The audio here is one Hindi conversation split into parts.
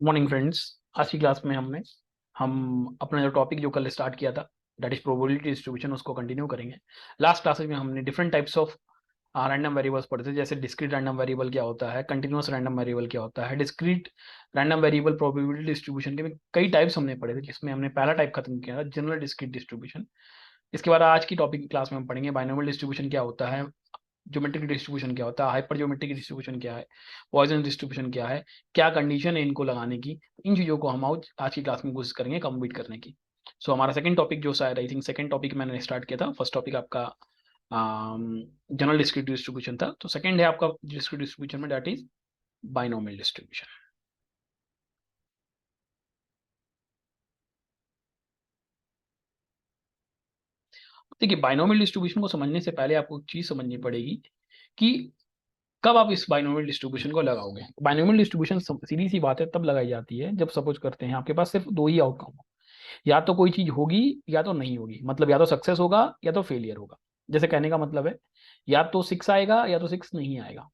Morning friends. आज की क्लास में हम अपना जो टॉपिक जो कल स्टार्ट किया था दैट इज प्रोबेबिलिटी डिस्ट्रीब्यूशन उसको कंटिन्यू करेंगे। लास्ट क्लासेज में हमने different types of random variables पढ़े थे, जैसे डिस्क्रीट रैंडम वेरिएबल क्या होता है, कंटिन्यूअस रैंडम वेरिएबल क्या होता है, discrete random variable probability distribution के में कई टाइप्स हमने पढ़े थे, जिसमें हमने पहला टाइप खत्म किया था, जनरल डिस्क्रीट डिस्ट्रीब्यूशन। इसके बाद आज की टॉपिक क्लास में हम पढ़ेंगे बाइनोमियल डिस्ट्रीब्यूशन क्या होता है, ज्योमेट्रिक डिस्ट्रीब्यूशन क्या होता है, हाइपर ज्योमेट्रिक डिस्ट्रीब्यूशन क्या है, पॉइसन डिस्ट्रीब्यूशन क्या है, क्या कंडीशन है इनको लगाने की। इन चीज़ों को हम आज की क्लास में कोशिश करेंगे कंप्लीट करने की। हमारा सेकंड टॉपिक जो शायद आई थिंक सेकंड टॉपिक मैंने स्टार्ट किया था, फर्स्ट टॉपिक आपका जनरल डिस्क्रीट डिस्ट्रीब्यूशन था, तो सेकंड है आपका डिस्क्रीट डिस्ट्रीब्यूशन में दैट इज बाइनोमियल डिस्ट्रीब्यूशन। देखिए, बाइनोमियल डिस्ट्रीब्यूशन को समझने से पहले आपको एक चीज समझनी पड़ेगी कि कब आप इस बाइनोमियल डिस्ट्रीब्यूशन को लगाओगे। बाइनोमियल डिस्ट्रीब्यूशन सीधी सी बात है तब लगाई जाती है जब सपोज करते हैं आपके पास सिर्फ दो ही आउटकम हो, या तो कोई चीज होगी या तो नहीं होगी, मतलब या तो सक्सेस होगा या तो फेलियर होगा। जैसे कहने का मतलब है या तो 6 आएगा या तो 6 नहीं आएगा।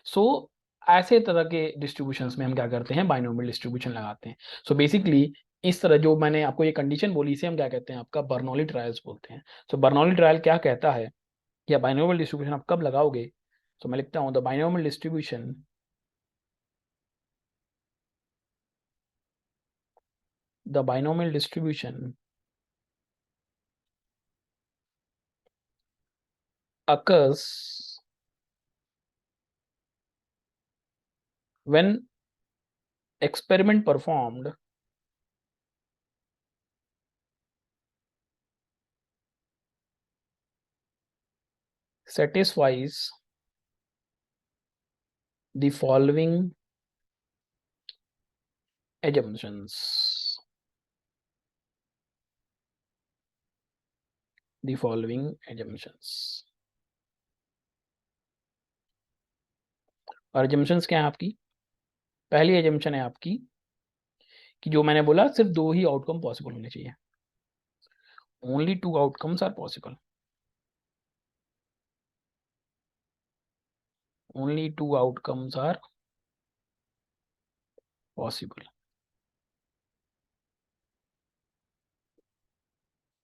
सो ऐसे तरह के डिस्ट्रीब्यूशंस में हम क्या करते हैं, बाइनोमियल डिस्ट्रीब्यूशन लगाते हैं। सो बेसिकली इस तरह जो मैंने आपको ये कंडीशन बोली, इसे हम क्या कहते हैं, आपका बर्नौली ट्रायल्स बोलते हैं। सो बर्नौली ट्रायल क्या कहता है, या बाइनोमियल डिस्ट्रीब्यूशन आप कब लगाओगे। सो मैं लिखता हूँ the binomial distribution, the binomial distribution occurs when experiment performed satisfies the following assumptions. The following assumptions. और assumptions क्या है आपकी, पहली assumption है आपकी कि जो मैंने बोला सिर्फ दो ही आउटकम पॉसिबल होने चाहिए, only two outcomes are possible, only two outcomes are possible,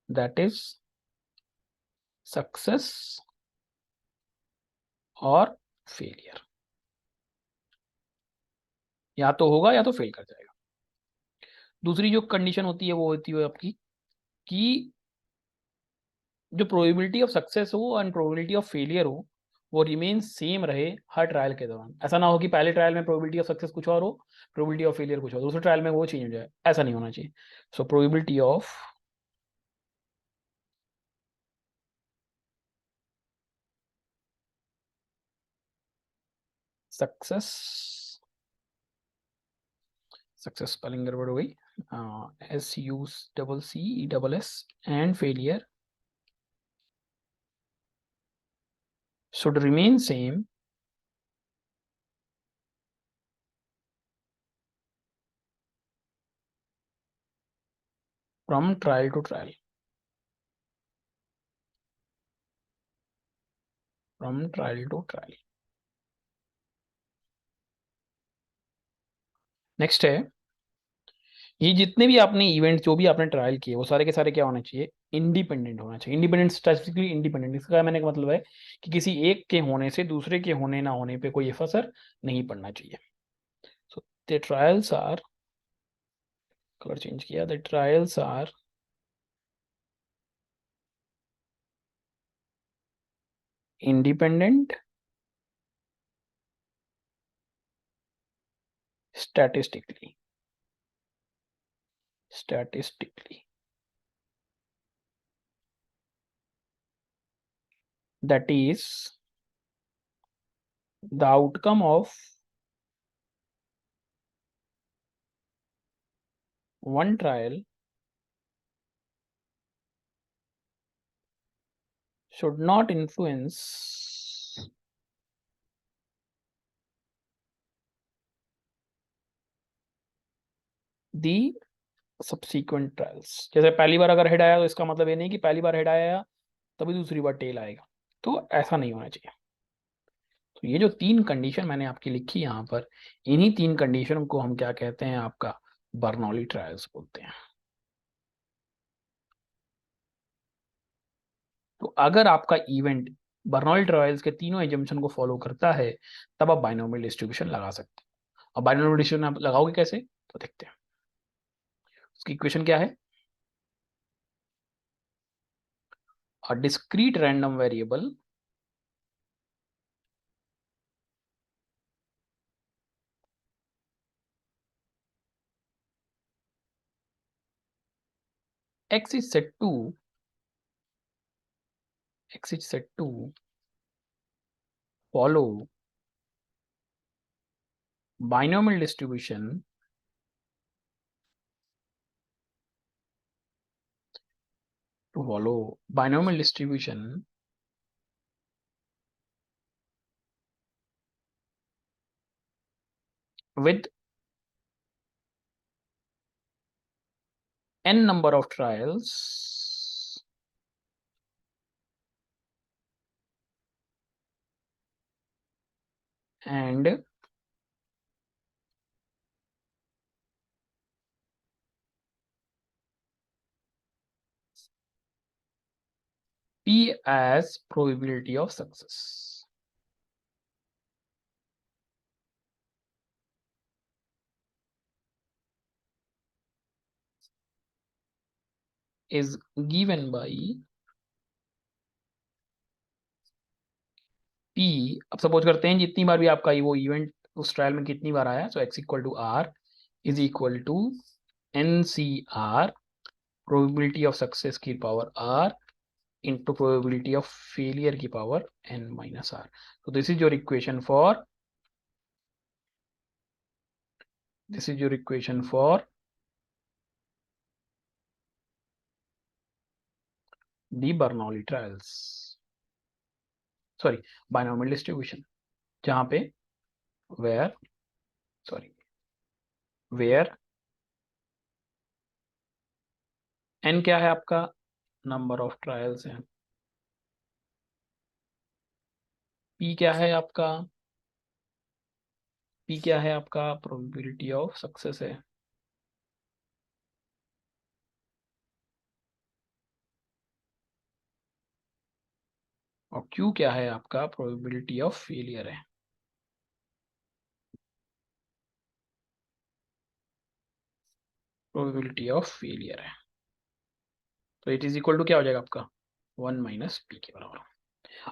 that is success और फेलियर। या तो होगा या तो फेल कर जाएगा। दूसरी जो कंडीशन होती है वो होती है आपकी कि जो प्रोबेबिलिटी ऑफ सक्सेस हो एंड प्रोबेबिलिटी ऑफ फेलियर हो वो रिमेन सेम रहे हर ट्रायल के दौरान। ऐसा ना हो कि पहले ट्रायल में प्रोबेबिलिटी ऑफ सक्सेस कुछ और हो, प्रोबेबिलिटी ऑफ फेलियर कुछ और, दूसरे ट्रायल में वो चेंज हो जाए, ऐसा नहीं होना चाहिए। So probability of success, success spelling गड़बड़ हो गई, SUCCESS and failure should remain same from trial to trial, from trial to trial। Next है, ये जितने भी आपने इवेंट जो भी आपने ट्रायल किए वो सारे के सारे क्या होने चाहिए, इंडिपेंडेंट होना चाहिए। इंडिपेंडेंट, स्पेसिफिकली इंडिपेंडेंट, इसका मैंने का मतलब है कि किसी एक के होने से दूसरे के होने ना होने पे कोई असर नहीं पड़ना चाहिए। So the trials are, colour change किया, the trials are independent statistically, statistically, that is the outcome of one trial should not influence the subsequent trials। जैसे पहली बार अगर हेड आया तो इसका मतलब ये नहीं कि पहली बार हेड आया तभी दूसरी बार टेल आएगा, तो ऐसा नहीं होना चाहिए। तो ये जो 3 कंडीशन मैंने आपकी लिखी यहाँ पर, इन्हीं 3 कंडीशन को हम क्या कहते हैं, आपका बर्नौली ट्रायल्स बोलते हैं। तो अगर आपका इवेंट बर्नौली ट्रायल्स के तीनों एजम्पशन को फॉलो करता है, तब आप बाइनोमियल डिस्ट्रीब्यूशन लगा सकते हैं। अब बाइनोमियल डिस्ट्रीब्यूशन आप लगाओगे कैसे, तो देखते हैं। उसकी इक्वेशन क्या है, a discrete random variable x is set to follow binomial distribution with n number of trials and p as probability of success is given by p। अब सपोज करते हैं जितनी बार भी आपका वो इवेंट उस ट्रायल में कितनी बार आया, so x equal to r is equal to n C r probability of success की power r into probability of failure की power n minus r. So this is your equation for the Bernoulli trials, sorry, binomial distribution, जहाँ पे where n क्या है आपका, नंबर ऑफ ट्रायल्स है, p क्या है आपका, प्रोबेबिलिटी ऑफ सक्सेस है, और q क्या है आपका, प्रोबेबिलिटी ऑफ फेलियर है। तो इट इज इक्वल टू क्या हो जाएगा आपका, 1 माइनस पी के बराबर।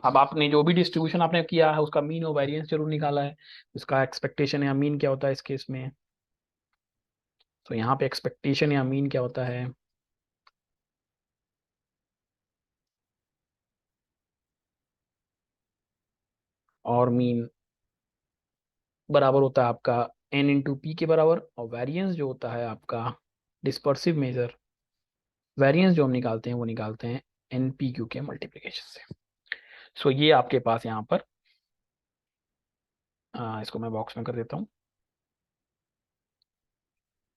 अब आपने जो भी डिस्ट्रीब्यूशन आपने किया है उसका मीन और वेरिएंस जरूर निकाला है, उसका एक्सपेक्टेशन या मीन क्या होता है इस केस में। तो यहाँ पे एक्सपेक्टेशन या मीन क्या होता है, और मीन बराबर होता है आपका n इंटू पी के बराबर, और वेरिएंस जो होता है आपका डिस्पर्सिव मेजर, वेरिएंस जो हम निकालते हैं वो निकालते हैं एन पी क्यू के मल्टीप्लीकेशन से। सो ये आपके पास यहाँ पर इसको मैं बॉक्स में कर देता हूँ।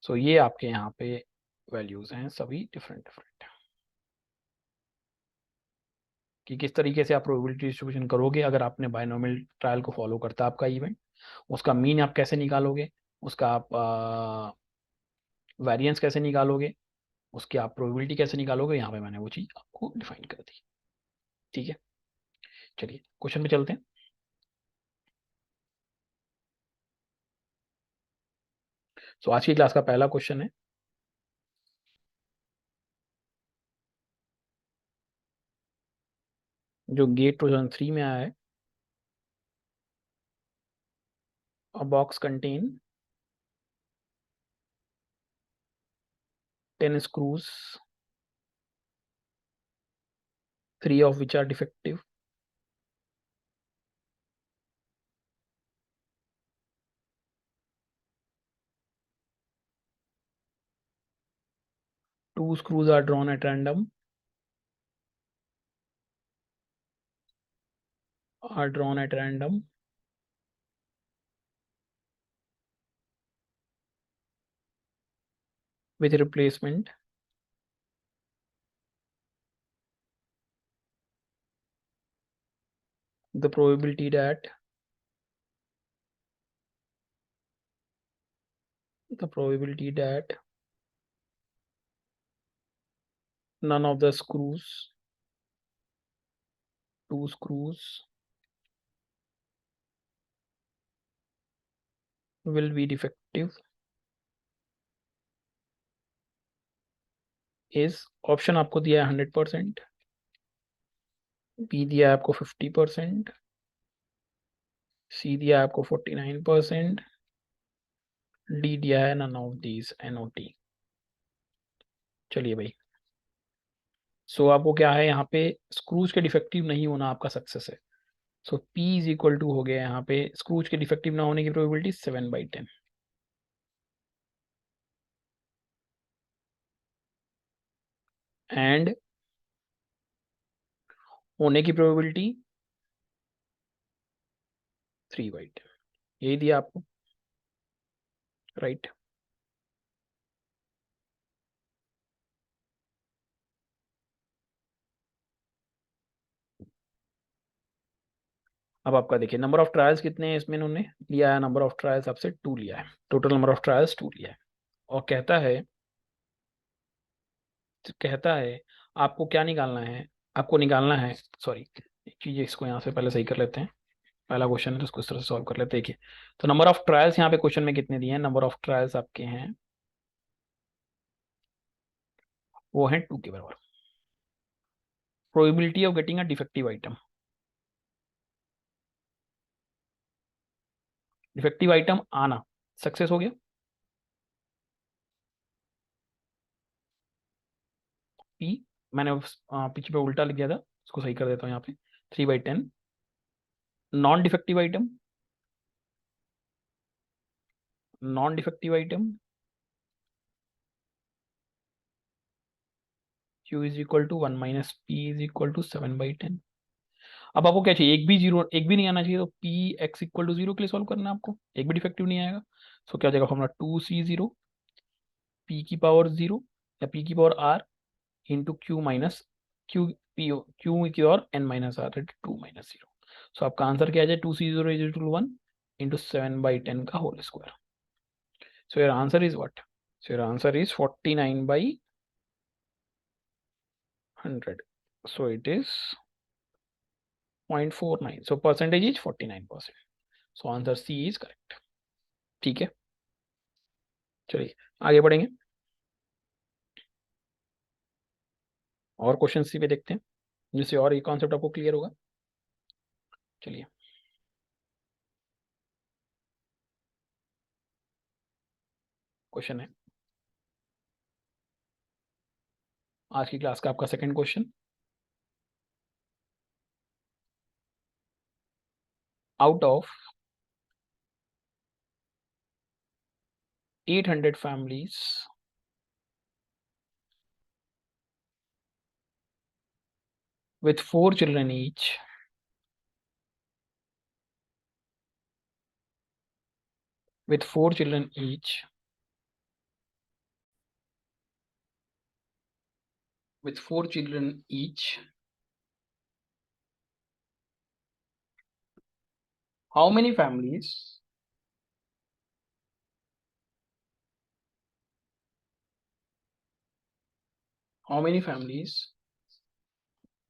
सो ये आपके यहाँ पे वैल्यूज हैं सभी डिफरेंट कि किस तरीके से आप प्रोबेबिलिटी डिस्ट्रीब्यूशन करोगे अगर आपने बायनोमियल ट्रायल को फॉलो करता है आपका इवेंट, उसका मीन आप कैसे निकालोगे, उसका आप वेरिएंस कैसे निकालोगे, उसकी आप प्रोबेबिलिटी कैसे निकालोगे, यहाँ पे मैंने वो चीज़ आपको डिफाइन कर दी। ठीक है, चलिए क्वेश्चन पे चलते हैं। सो आज की क्लास का पहला क्वेश्चन है, जो गेट 2003 में आया है। A box contain 10 screws, 3 of which are defective. Two screws are drawn at random. With replacement. The probability that the probability that none of the two screws will be defective is, option आपको दिया है 100%, बी दिया है आपको 50%, सी दिया है आपको 49%, डी दिया है नन ऑफ दीज NOT। चलिए भाई, सो आपको क्या है यहाँ पे, स्क्रूज के डिफेक्टिव नहीं होना आपका सक्सेस है। So P is equal to हो गया यहाँ पे, स्क्रूज के डिफेक्टिव ना होने की प्रोबेबिलिटी 7/10, एंड होने की प्रोबेबिलिटी 3/10, यही दिया आपको, राइट। अब आपका देखिए नंबर ऑफ ट्रायल्स कितने हैं इसमें, इन्होंने लिया है नंबर ऑफ ट्रायल्स आपसे 2 लिया है, टोटल नंबर ऑफ ट्रायल्स 2 लिया है, और कहता है आपको क्या निकालना है, आपको निकालना है, सॉरी एक चीज, इसको यहाँ से पहले सही कर लेते हैं, पहला क्वेश्चन है तो उसको इस तरह से सॉल्व कर लेते हैं। देखिए तो नंबर ऑफ ट्रायल्स यहाँ पे क्वेश्चन में कितने दिए हैं, नंबर ऑफ ट्रायल्स आपके हैं वो है 2 के बराबर। Probability of getting a defective item, defective item आना सक्सेस हो गया, पी, मैंने पीछे पे उल्टा लिख दिया था, उसको सही कर देता हूँ यहाँ पे, 3/10। Non defective item, non defective item Q is equal to 1 minus p is equal to 7/10। अब आपको क्या चाहिए, एक भी नहीं आना चाहिए, तो पी एक्स इक्वल टू 0 के लिए सॉल्व करना है आपको, एक भी डिफेक्टिव नहीं आएगा। सो क्या हो जाएगा फॉर्मूला, 2C0 पी की पावर 0 या पी की power R into Q minus Q, P Q की और एन माइनस आर, 2 - 0। सो आपका आंसर क्या आ जाए, 2C0 is equal to 1 into 7/10 का whole square. So your answer is what, so your answer is 49/100, so it is 0.49, so percentage is 49%, so answer C is correct। ठीक है, चलिए आगे बढ़ेंगे और क्वेश्चन सी पे देखते हैं, जिससे और ये कॉन्सेप्ट आपको क्लियर होगा। चलिए क्वेश्चन है आज की क्लास का आपका second question, out of 800 families with 4 children each, with 4 children each, with 4 children each, how many families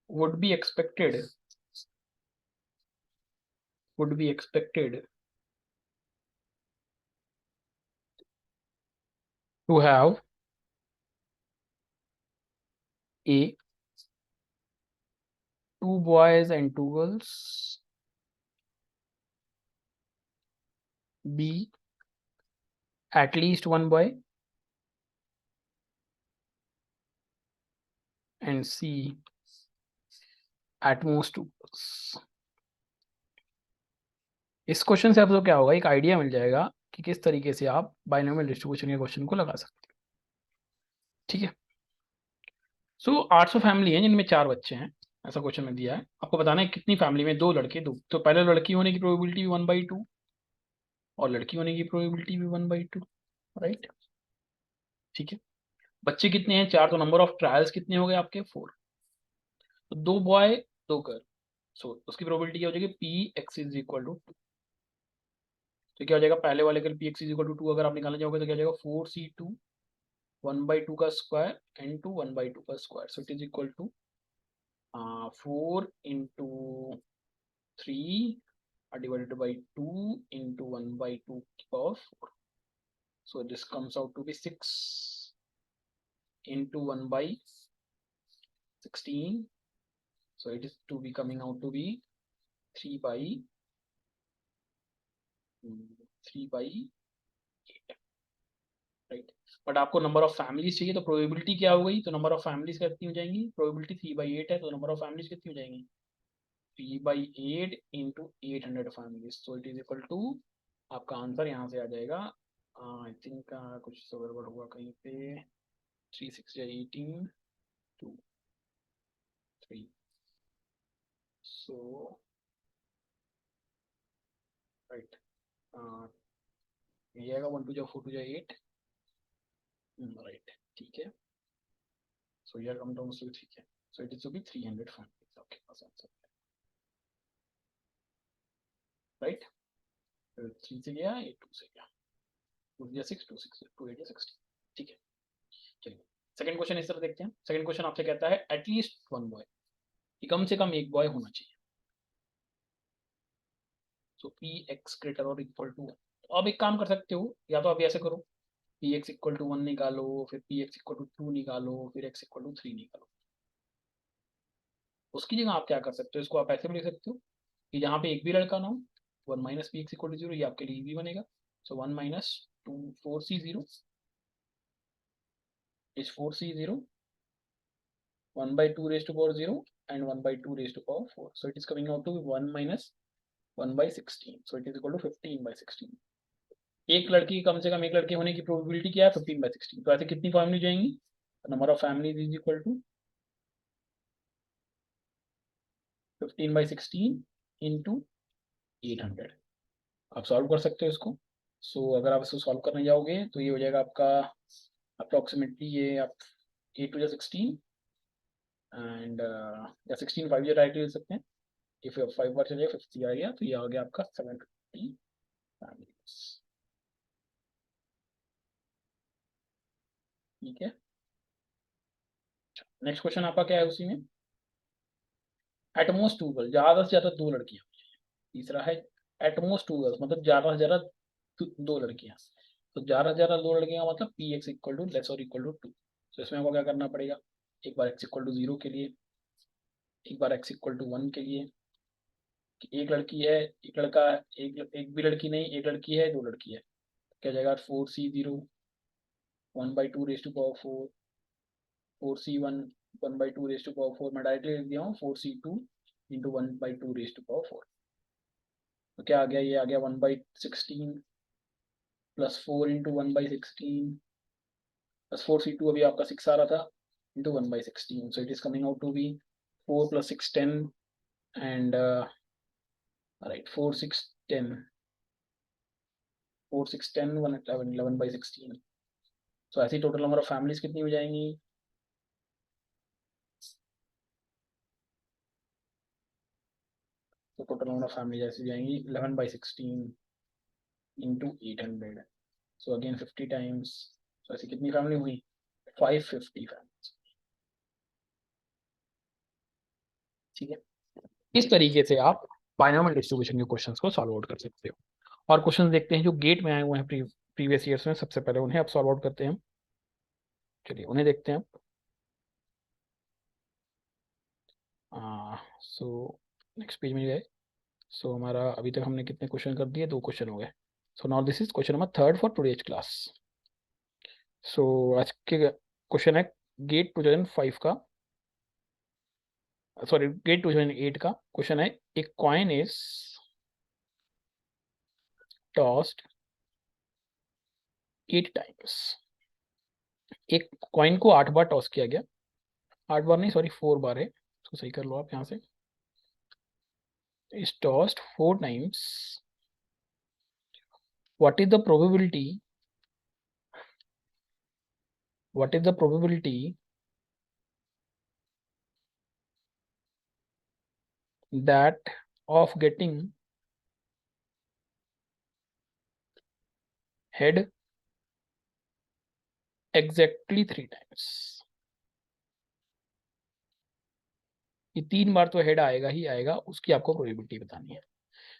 would be expected to have A, 2 boys and 2 girls, B, at least 1 boy, and C, at most 2 girls। इस क्वेश्चन से आपको क्या होगा, एक आइडिया मिल जाएगा कि किस तरीके से आप बाइनोमियल डिस्ट्रीब्यूशन के क्वेश्चन को लगा सकते हैं। ठीक है, सो 800 फैमिली है जिनमें 4 बच्चे हैं, ऐसा क्वेश्चन में दिया है, आपको बताना है कितनी फैमिली में 2 लड़के 2, तो पहले लड़की होने की प्रोबेबिलिटी भी 1/2 और लड़की होने की प्रोबेबिलिटी भी 1/2, राइट। ठीक है, बच्चे कितने हैं 4, तो नंबर ऑफ ट्रायल्स कितने हो गए आपके 4, तो 2 बॉय 2 गर्ल, सो उसकी प्रोबेबिलिटी क्या हो जाएगी, P x is equal to 2। तो क्या हो जाएगा, पहले वाले के लिए px इज इक्वल टू 2 अगर आप निकालना चाहोगे तो क्या हो जाएगा 4c2 1/2 का स्क्वायर इनटू 1/2 का square, so it is equal to 4 into 3 divided by 2 into 1/2 power 4. So this comes out to be 6 into 1/16. So it is to be coming out to be 3/8. Right, but आपको नंबर ऑफ फैमिलीज चाहिए तो प्रोबेबिलिटी क्या हो गई, तो नंबर ऑफ फैमिलीज कितनी हो जाएंगी, प्रोबेबिलिटी 3/8 है तो नंबर ऑफ फैमिलीज कितनी हो जाएंगी 3/8 into 800 families, so it is equal to आपका आंसर यहाँ से आ जाएगा, आई थिंक कुछ तो गड़बड़ हुआ कहीं पे, 3 6 18 2 3, सो राइट ये आएगा 1 2 जा 4 2 जा 8, राइट ठीक है, सो यार कम डाउन से ठीक है, so it is to be 300 families आपके पास आंसर, राइट, 3 से गया 8 2 से गया, 2 या 6 2 6 2 8 16, ठीक है। चलिए सेकंड क्वेश्चन इस तरह देखते हैं, सेकंड क्वेश्चन आपसे कहता है एटलीस्ट वन बॉय, कि कम से कम एक बॉय होना चाहिए, सो पी एक्स ग्रेटर और इक्वल टू 1, तो अब एक काम कर सकते हो, या तो आप ऐसे करो पी एक्स इक्वल टू 1 निकालो, फिर पी एक्स इक्वल टू 2 निकालो, फिर एक्स इक्वल टू 3 निकालो, उसकी जगह आप क्या कर सकते हो, इसको आप ऐसे भी लिख सकते हो कि जहाँ पे एक भी लड़का ना हो, 1 minus p x equal to 0, ये आपके लिए इजी बनेगा, so 1 minus 2 4c0 is 4c0 1/2 raised to power 0 and 1/2 raised to power 4, so it is coming out to 1 minus 1/16, so it is equal to 15/16, एक लड़की कम से कम एक लड़के होने की प्रोबेबिलिटी क्या है 15/16, तो ऐसे कितनी फैमिली जाएंगी, number of families is equal to 15/16 into 800, आप सॉल्व कर सकते हो इसको, सो अगर आप इसको सॉल्व करने जाओगे तो ये हो जाएगा आपका अप्रोक्सीमेटली, ये आप 8 to 16 एंड या 16 5 डायरेक्टली ले सकते हैं, इफ 5 बार चलिए 50 आ गया, तो ये आ गया आपका 750 फैमिलीज, ठीक है। नेक्स्ट क्वेश्चन आपका क्या है उसी में, एटमोस्ट 2 गर्ल, ज्यादा से ज्यादा 2 लड़कियां, तीसरा है एटमोस्ट 2 गर्ल्स, मतलब ज्यादा से ज्यादा 2 लड़कियां, तो ज्यादा से ज्यादा 2 लड़कियां मतलब p x equal to less और इक्वल टू 2, तो इसमें आपको क्या करना पड़ेगा, एक बार एक्स इक्वल टू 0 के लिए, एक बार एक्स इक्वल टू 1 के लिए, एक लड़की है एक लड़का, एक भी लड़की नहीं, एक लड़की है 2 लड़की है, क्या जाएगा 4c0 1/2 raise to power 4 4c1 1/2 raise to power 4, मैं डायरेक्टली लिख दिया हूँ 4c2 into 1/2 raise to power 4, तो क्या आ गया, ये आ गया 1/16 प्लस 4 इंटू 1/16 प्लस 4c2 अभी आपका 6 आ रहा था into 1/16, so it is coming out to be 4 plus 6 10 and right 4 6 10 4 6 10 1 11 11/16, so ऐसी टोटल नंबर ऑफ फैमिलीज कितनी हो जाएंगी, तो टोटल नंबर ऑफ फैमिलीज ऐसी जाएंगी 11/16 into 800, so again 50 times, so ऐसी कितनी फैमिली हुई 550 फैमिलीज, ठीक है। इस तरीके से आप बायनॉमियल डिस्ट्रीब्यूशन के क्वेश्चंस को सॉल्व आउट कर सकते हो, और क्वेश्चन देखते हैं जो गेट में आए हुए हैं प्रीवियस ईयर्स में, सबसे पहले उन्हें आप सॉल्व आउट करते हैं, चलिए उन्हें देखते हैं। सो नेक्स्ट पेज में गए, सो हमारा अभी तक हमने कितने क्वेश्चन कर दिए, 2 क्वेश्चन हो गए, so now this is question number 3 for today's class, so आज के क्वेश्चन है गेट 2005 का, सॉरी गेट 2008 का क्वेश्चन है, एक कॉइन इज टॉस्ड 8 टाइम्स, एक कॉइन को 8 बार टॉस किया गया, 8 बार नहीं सॉरी 4 बार है, तो सही कर लो आप यहाँ से, is tossed 4 times, what is the probability, what is the probability that of getting head exactly 3 times. ये 3 बार तो हेड आएगा ही आएगा, उसकी आपको प्रोबेबिलिटी बतानी है।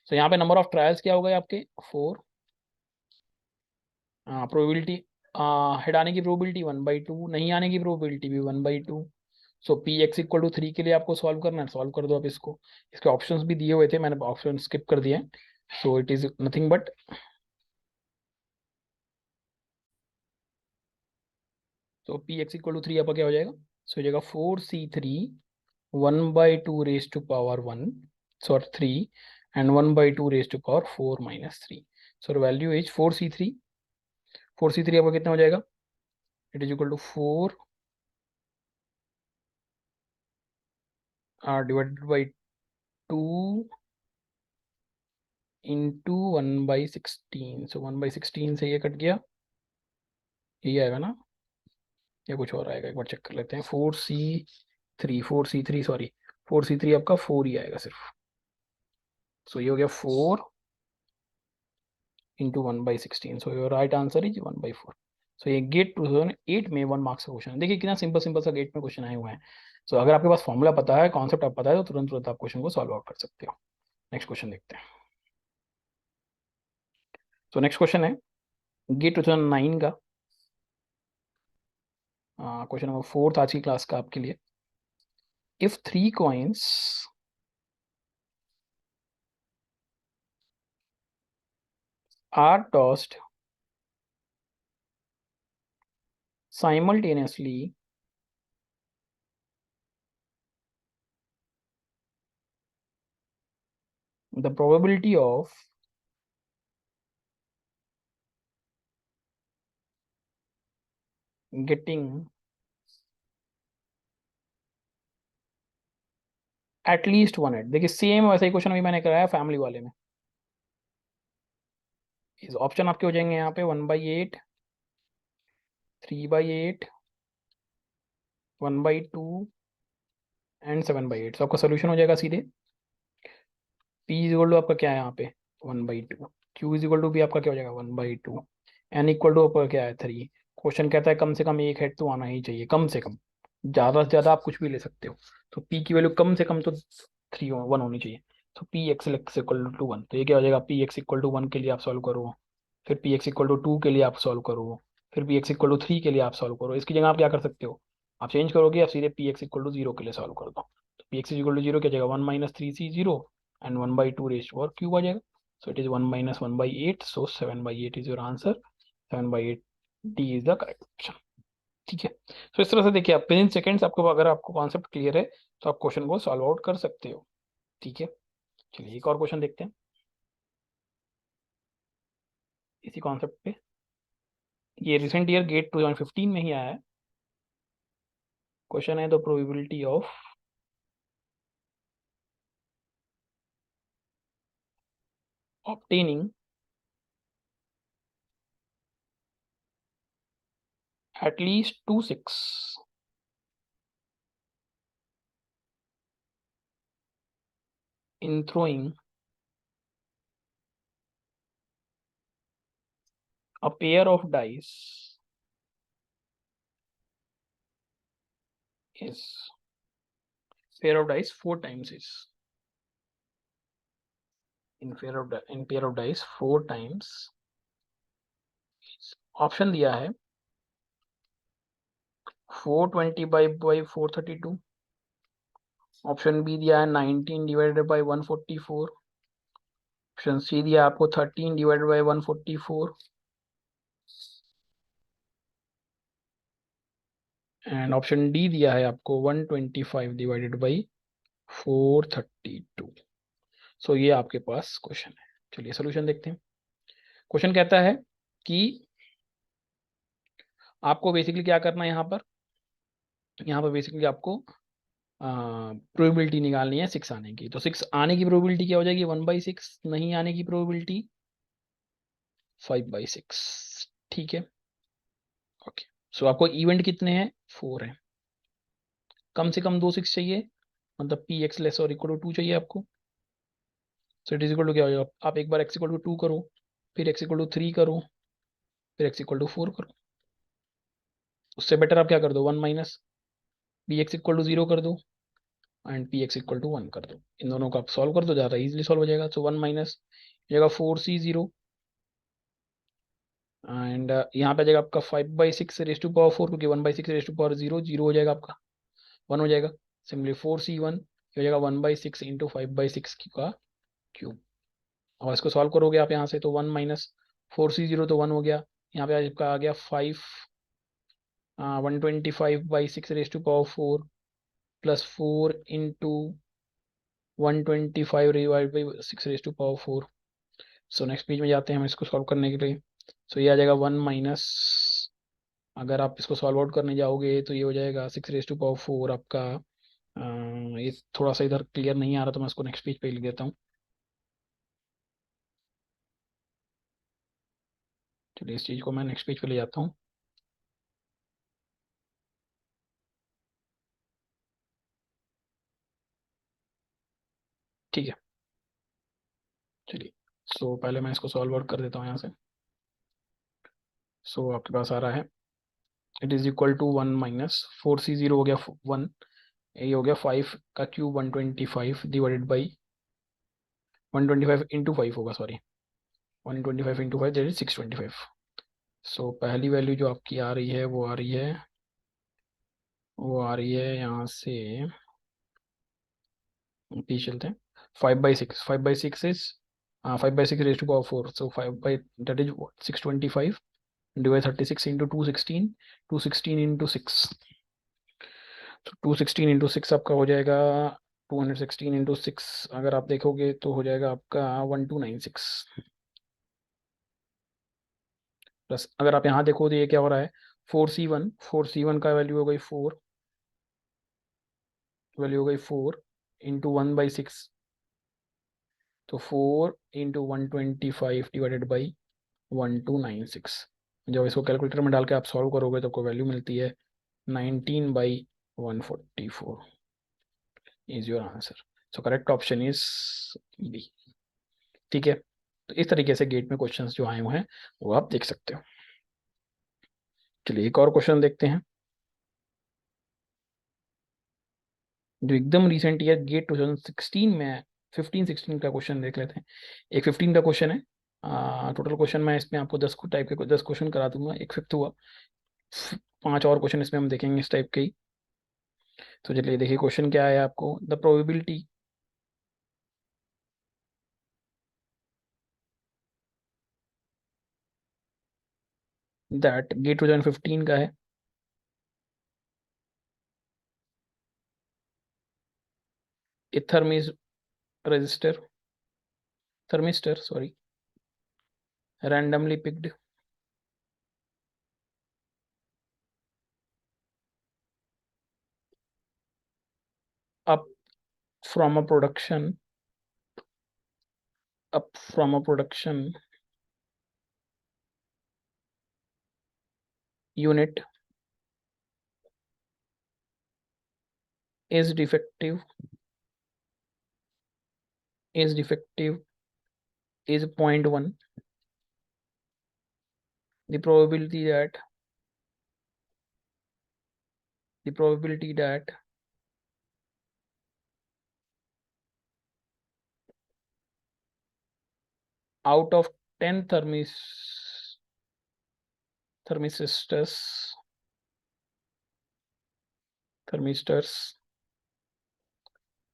तो यहाँ पे नंबर ऑफ ट्रायल्स क्या होगा आपके 4, प्रोबेबिलिटी हेड आने की प्रोबेबिलिटी 1/2, नहीं आने की प्रोबेबिलिटी भी 1/2। सो पी एक्स इक्वल टू 3 के लिए आपको सॉल्व करना है, सॉल्व कर दो आप इसको। इसके ऑप्शंस भी दिए हुए थे, मैंने ऑप्शन स्किप कर दिए। So it is nothing but, so P x equal to 3 आपका क्या हो जाएगा, सो हो जाएगा 4c3 1/2 raise to power 1 sorry 3 and 1/2 raise to power 4 - 3। So value is 4c3, 4c3 आपका कितना हो जाएगा, it is equal to 4 divided by 2 into 1/16। सो 1/16 से ये कट गया, यही आएगा ना, या कुछ और आएगा, एक बार चेक कर लेते हैं। 4c3 सॉरी 4c3 आपका 4 ही आएगा सिर्फ। सो ये हो गया 4 into 1/16। So your right answer is 1/4। सो ये गेट 2008 में 1 मार्क्स का क्वेश्चन है। देखिए कितना सिंपल सिंपल सा गेट में क्वेश्चन आए हुए हैं। सो अगर आपके पास फॉर्मूला पता है, कॉन्सेप्ट आप पता है, तो तुरंत तुरंत आप क्वेश्चन को सॉल्व आउट कर सकते हो। नेक्स्ट क्वेश्चन देखते हैं। सो नेक्स्ट क्वेश्चन है गेट 2009 का, क्वेश्चन नंबर 4 आज की क्लास का आपके लिए। If 3 coins are tossed simultaneously, the probability of getting at least 1 head। देखिए सेम वैसा ही क्वेश्चन अभी मैंने कराया फैमिली वाले में। इस ऑप्शन आपके हो जाएंगे यहाँ पे 1/8, 3/8, 1/2 एंड 7/8। तो आपका सोल्यूशन हो जाएगा सीधे P इज इक्वल टू आपका क्या है यहाँ पे 1/2, Q इज इक्वल टू भी आपका क्या हो जाएगा 1/2, N इक्वल टू आपका क्या है 3। क्वेश्चन कहता है कम से कम एक हेड तो आना ही चाहिए, कम से कम, ज्यादा से ज्यादा आप कुछ भी ले सकते हो। तो P की वैल्यू कम से कम तो 1 होनी चाहिए। तो पी एक्स इक्वल टू 1, तो ये क्या हो जाएगा पी एक्स इक्वल टू 1 के लिए आप सॉल्व करो, फिर पी एक्स इक्वल टू 2 के लिए आप सॉल्व करो, फिर पी एक्स इक्वल टू 3 के लिए आप सॉल्व करो। इसकी जगह आप क्या कर सकते हो, आप चेंज करोगे, आप सीधे पी एक्स इक्वल टू 0 के लिए सॉल्व कर दो। तो पी एक्स इक्वल टू 0 क्या जाएगा 1 - 3c0 and 1/2 raise to power cube आ जाएगा। So it is 1 - 1/8, so 7/8 is your answer. 7/8 D is the correct option. ठीक है, तो इस तरह से देखिए आप विद इन सेकेंड्स आपको, अगर आपको कॉन्सेप्ट क्लियर है तो आप क्वेश्चन को सॉल्व आउट कर सकते हो। ठीक है, चलिए एक और क्वेश्चन देखते हैं इसी कॉन्सेप्ट पे। ये रिसेंट ईयर गेट 2015 में ही आया है। क्वेश्चन है the probability of obtaining at least 2 6 in throwing a pair of dice is pair of dice 4 times is in pair of dice 4 times। Option दिया है 420/432, ऑप्शन बी दिया है 19/144, ऑप्शन सी दिया आपको 13/144 एंड ऑप्शन डी दिया है आपको 125/432। सो ये आपके पास क्वेश्चन है। चलिए सोल्यूशन देखते हैं। क्वेश्चन कहता है कि आपको बेसिकली क्या करना है यहाँ पर बेसिकली आपको प्रोबेबिलिटी निकालनी है 6 आने की। तो 6 आने की प्रोबेबिलिटी क्या हो जाएगी 1/6, नहीं आने की प्रोबेबिलिटी 5/6। ठीक है, ओके। सो आपको इवेंट कितने हैं 4 है, कम से कम 2 6 चाहिए, मतलब पी एक्स लेस और इक्वल टू 2 चाहिए आपको। So it is equal to क्या हो जाएगा, आप एक बार एक्स इक्वल टू 2 करो, फिर एक्स इक्वल टू 3 करो, फिर x इक्वल टू 4 करो। उससे बेटर आप क्या कर दो, 1 minus b x equal to 0 कर दो and p x equal to 1 कर दो। इन दोनों को आप सॉल्व कर दो, ज़्यादा इजीली सॉल्व हो जाएगा। तो 1 माइनस जाएगा 4c0 एंड यहाँ पे आ जाएगा आपका 5/6 रेज टू पावर 4, क्योंकि 1/6 रेज टू पावर 0 0 हो जाएगा आपका, 1 हो जाएगा। सिमिलरली 4c1 हो जाएगा 1/6 इंटू 5/6 का क्यूब। और इसको सॉल्व करोगे आप यहाँ से, तो 1 माइनस 4c0 तो 1 हो गया। यहाँ पे आपका आ गया 125/6 raise to power 4 plus 4 into 125/6 raise to power 4। So next page में जाते हैं हम इसको सॉल्व करने के लिए। सो ये आ जाएगा 1 माइनस, अगर आप इसको सॉल्व आउट करने जाओगे तो ये हो जाएगा 6 रेज टू पावर 4 आपका। ये थोड़ा सा इधर क्लियर नहीं आ रहा, तो मैं इसको नेक्स्ट पेज पे लिख देता हूँ। चलिए इस चीज़ को मैं नेक्स्ट पेज पे ले जाता हूँ। ठीक है, चलिए। सो पहले मैं इसको सॉल्व आउट कर देता हूँ यहाँ से। सो आपके पास आ रहा है, it is equal to 1 minus 4c0 हो गया 1, ये हो गया 5 का क्यूब 125 डिवाइडेड बाई 125 इंटू 5 होगा, सॉरी 125 इंटू 5 दैट इज 625। सो पहली वैल्यू जो आपकी आ रही है वो आ रही है यहाँ से, पीछे चलते हैं। 5/6, 5/6 is 5/6 raise to power 4, so 5 by that is 625 divide 36 into 216, 216 into 6, तो 216 इंटू 6 आपका हो जाएगा 216 इंटू 6, अगर आप देखोगे तो हो जाएगा आपका 1296 प्लस, अगर आप यहाँ देखो तो ये क्या हो रहा है, 4c1 का वैल्यू हो गई 4, वैल्यू हो गई 4 इंटू 1/6, तो 4 इंटू 125 डिवाइडेड बाई 1296। जब इसको कैलकुलेटर में डाल के आप सॉल्व करोगे तो आपको वैल्यू मिलती है 19/144 is your answer. So correct option is B. ठीक है, तो इस तरीके से गेट में क्वेश्चंस जो आए हुए हैं वो आप देख सकते हो। चलिए एक और क्वेश्चन देखते हैं जो एकदम रिसेंट ईयर गेट 2016 में है। 15-16 का क्वेश्चन देख लेते हैं। एक 15 का क्वेश्चन है, टोटल क्वेश्चन मैं इसमें आपको 10 टाइप के 10 क्वेश्चन करा दूंगा, एक फिफ्थ हुआ, 5 और क्वेश्चन इसमें हम देखेंगे इस टाइप के ही। तो चलिए देखिए क्वेश्चन क्या है आपको, द प्रोबेबिलिटी दैट गेट 2015 का है, a register thermistor sorry randomly picked up from a production unit is defective is defective is 0.1. The probability that the probability that out of 10 thermistors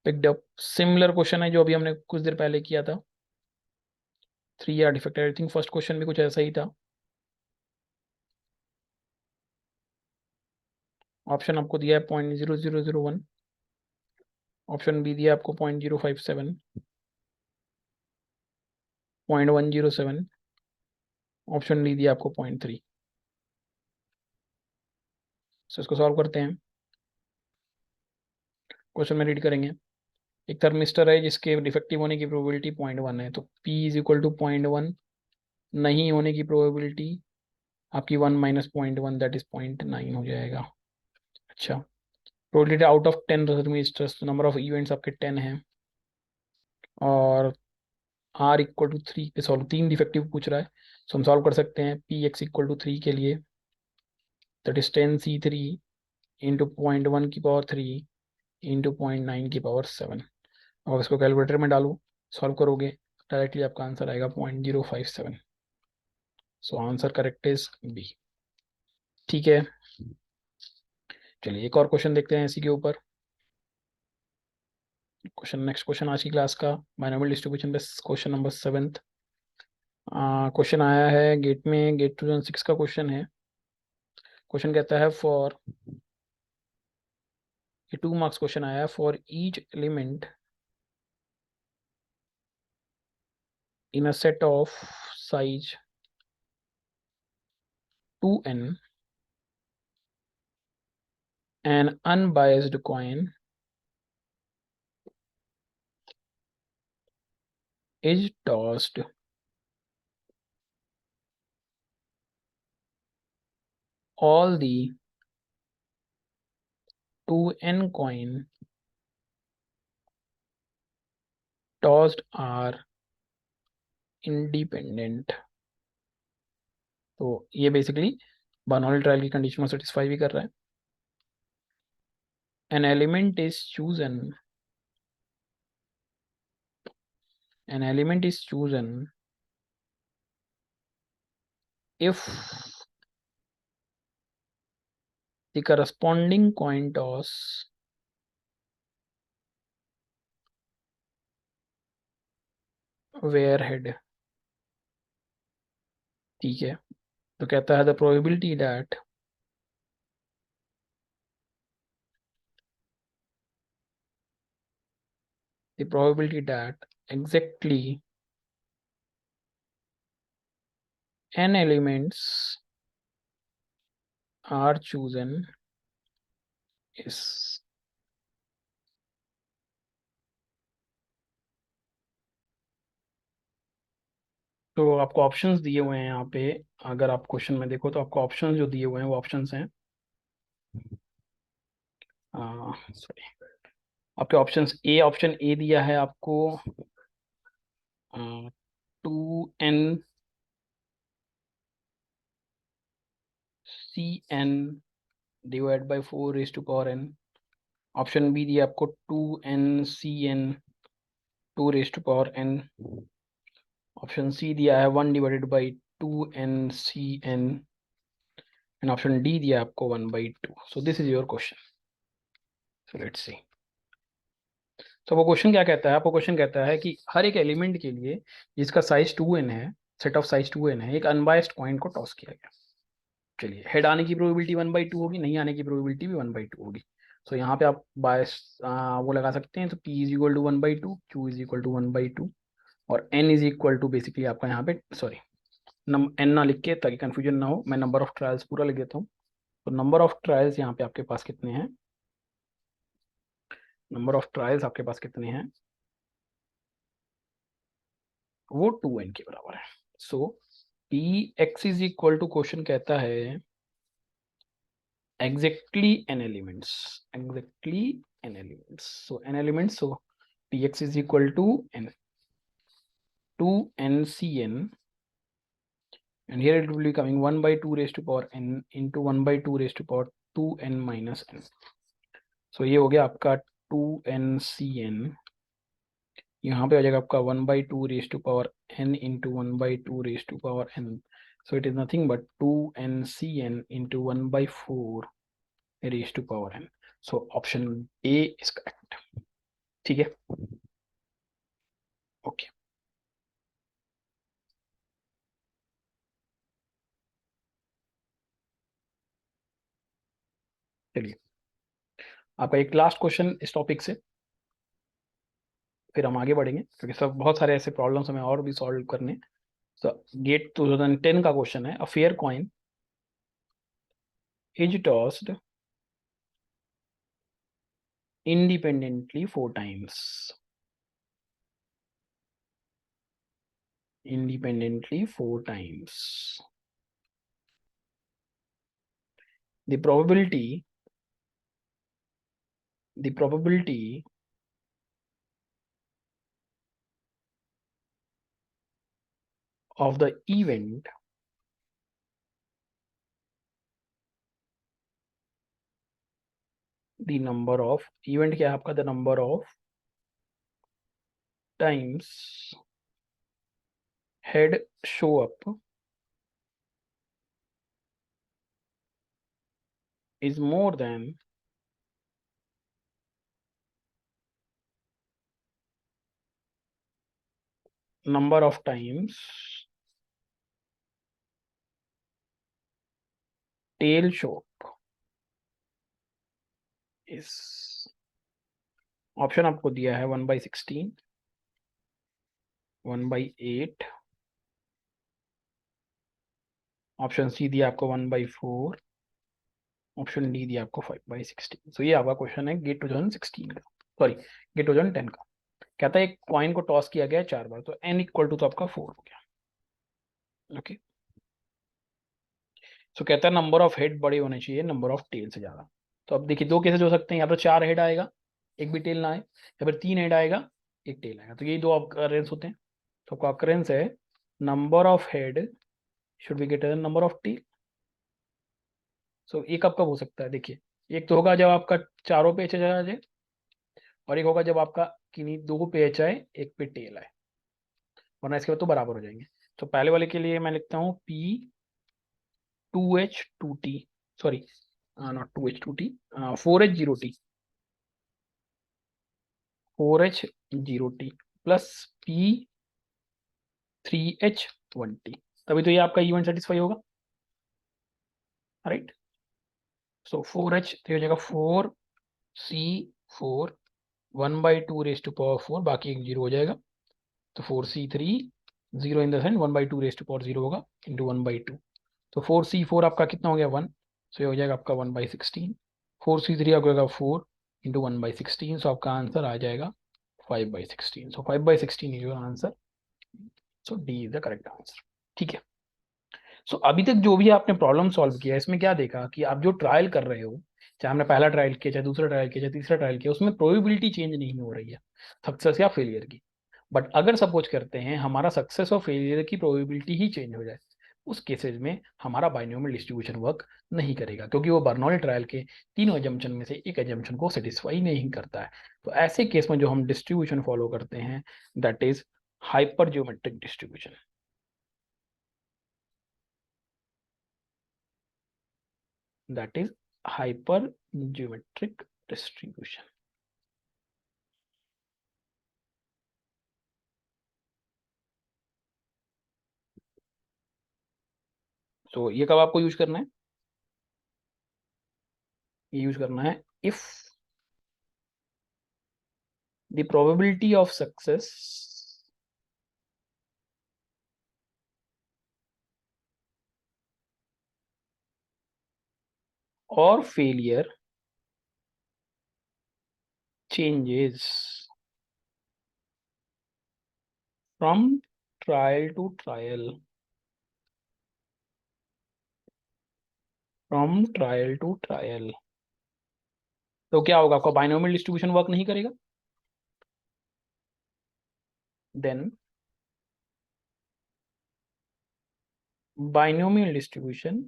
picked up, similar question है जो अभी हमने कुछ देर पहले किया था, 3 are defected. I think first question भी कुछ ऐसा ही था। ऑप्शन आपको दिया है 0.0001, ऑप्शन बी दिया आपको 0.057, 0.107, ऑप्शन डी दिया आपको 0.3। सो इसको सॉल्व करते हैं। क्वेश्चन में रीड करेंगे, एक थर्मिस्टर है जिसके डिफेक्टिव होने की प्रोबेबिलिटी 0.1 है, तो P इज इक्वल टू 0.1, नहीं होने की प्रोबेबिलिटी आपकी 1 माइनस 0.1 दैट इज 0.9 हो जाएगा। अच्छा, प्रोबेबिलिटी आउट ऑफ 10 थर्मिस्टर्स, तो नंबर ऑफ इवेंट्स आपके 10 हैं, और R इक्वल टू 3 पे सॉल्व, 3 डिफेक्टिव पूछ रहा है, सो हम सॉल्व कर सकते हैं पी एक्स इक्वल टू 3 के लिए, दैट इज 10c3 इंटू 0.1 की पावर 3 इंटू 0.9 की पावर 7। अब इसको कैलकुलेटर में डालो, सॉल्व करोगे डायरेक्टली आपका आंसर आएगा 0.057। So answer correct is B. ठीक है, चलिए एक और क्वेश्चन देखते हैं इसी के ऊपर। नेक्स्ट क्वेश्चन आज की क्लास का बाइनोमियल डिस्ट्रीब्यूशन पे क्वेश्चन नंबर 7th क्वेश्चन आया है गेट में, गेट 2006 का क्वेश्चन है। क्वेश्चन कहता है फॉर, ये 2 मार्क्स क्वेश्चन आया है, for each element in a set of size 2n an unbiased coin is tossed all the 2n coin tossed are independent। तो ये बेसिकली बर्नौली ट्रायल की कंडीशन को सेटिस्फाई भी कर रहा है। an element is chosen an element is chosen if the corresponding coin toss were head। ठीक है, तो कहता है the probability that exactly n elements are chosen is। तो आपको ऑप्शंस दिए हुए हैं यहाँ पे, अगर आप क्वेश्चन में देखो तो आपको ऑप्शंस जो दिए हुए हैं वो ऑप्शंस हैं, सॉरी, आपके ऑप्शंस ए, ऑप्शन ए दिया है आपको 2n divide by 4 raised to power n। Option B दिया आपको 2n cn 2 raised to power n। Option C दिया है 1 divided by 2n cn। And option D दिया आपको 1/2। So this is your question. So let's see. तो वो क्वेश्चन क्या कहता है, आपको क्वेश्चन कहता है कि हर एक एलिमेंट के लिए जिसका साइज 2n है, सेट ऑफ साइज 2n है, एक अनबायस्ड कॉइन को टॉस किया गया। चलिए, हेड आने की प्रोबेबिलिटी 1/2 होगी, नहीं आने की प्रोबेबिलिटी भी 1/2 होगी। सो यहाँ पे आप बायस वो लगा सकते हैं। तो p is equal to 1/2, q is equal to 1/2 और n is equal to basically आपका यहाँ पे, सॉरी n ना लिख के ताकि कंफ्यूजन ना हो, मैं नंबर ऑफ ट्रायल्स पूरा लिख देता हूँ। तो नंबर ऑफ ट्रायल्स यहाँ पे आपके पास कितने हैं, नंबर ऑफ ट्रायल्स आपके पास कितने हैं, वो 2n के बराबर है। So P x is equal to, question कहता है exactly n elements, so n elements, so px is equal to n 2n cn, and here it will be coming 1/2 raised to power n into 1/2 raised to power 2n minus n। so ये हो गया आपका 2n cn, यहाँ पे आ जाएगा आपका 1/2 raised to power n into 1/2 raised to power n। so it is nothing but 2n cn into 1/4 raised to power n। so option A is correct। ठीक है, ओके। चलिए, आपका एक लास्ट क्वेश्चन इस टॉपिक से, फिर हम आगे बढ़ेंगे क्योंकि सब बहुत सारे ऐसे प्रॉब्लम्स हमें और भी सॉल्व करने। तो गेट 2010 का क्वेश्चन है, a fair coin is tossed independently 4 times, independently 4 times। the probability the probability of the event the number of event क्या है आपका, the number of times head show up is more than number of times tail show up is option आपको दिया है 1/16, 1/8, ऑप्शन सी दिया आपको 1/4, ऑप्शन डी दिया आपको 5/16। तो ये आपका क्वेश्चन है गेट 2016 का, सॉरी गेट 2010 का। कहता है एक कॉइन को टॉस किया गया 4 बार, तो n इक्वल टू तो आपका 4 हो गया। ओके, सो कहता है नंबर ऑफ हेड बड़े होने चाहिए नंबर ऑफ टेल से ज्यादा। तो अब देखिए दो केसेस हो सकते हैं, या तो 4 हेड आएगा एक भी टेल ना आए, या फिर 3 हेड आएगा एक टेल आएगा। तो ये दो अकरेंस होते हैं। तो आपका अकरेंस है number of head should be greater than number of tail. So एक आपका हो सकता है, देखिए एक तो होगा जब आपका चारों पे एच आ जाए, और एक होगा जब आपका किन्हीं दो पे एच आए एक पे टेल आए, वरना इसके बाद तो बराबर हो जाएंगे। तो पहले वाले के लिए मैं लिखता हूँ P2H2T, sorry not 2H2T, 4H0T, 4H0T plus P3H1T, तभी तो ये आपका इवेंट सेटिस्फाई होगा, राइट। सो 4H तो हो जाएगा 4C4, 1/2 बाकी एक जीरो हो जाएगा। तो 4C3 zero in the sense 1/2 zero होगा इंटू 1/2। तो 4C4 आपका कितना हो गया 1, सो ये हो जाएगा आपका 1/16। 4C3 आपको होगा 4 इंटू 1/16, सो आपका आंसर आ जाएगा 5/16। सो 5/16 is your answer, so D is the correct answer. ठीक है, सो अभी तक जो भी आपने प्रॉब्लम सॉल्व किया इसमें क्या देखा कि आप जो ट्रायल कर रहे हो, चाहे हमने पहला ट्रायल किया, चाहे दूसरा ट्रायल किया, चाहे तीसरा ट्रायल किया, उसमें प्रोबेबिलिटी चेंज नहीं हो रही है सक्सेस या फेलियर की। बट अगर सपोज करते हैं हमारा सक्सेस और फेलियर की प्रोबेबिलिटी ही चेंज हो जाए, उस केसेस में हमारा बाइनोमियल डिस्ट्रीब्यूशन वर्क नहीं करेगा, क्योंकि वो बर्नौली ट्रायल के तीनों एजम्पशन में से एक एजम्पशन को सेटिस्फाई नहीं करता है। तो ऐसे केस में जो हम डिस्ट्रीब्यूशन फॉलो करते हैं that is hyper geometric distribution, that is hyper geometric distribution. तो ये कब आपको यूज करना है, ये यूज करना है if the probability of success और failure changes from trial to trial, from trial to trial। तो क्या होगा, आपका बाइनोमियल डिस्ट्रीब्यूशन वर्क नहीं करेगा, then binomial distribution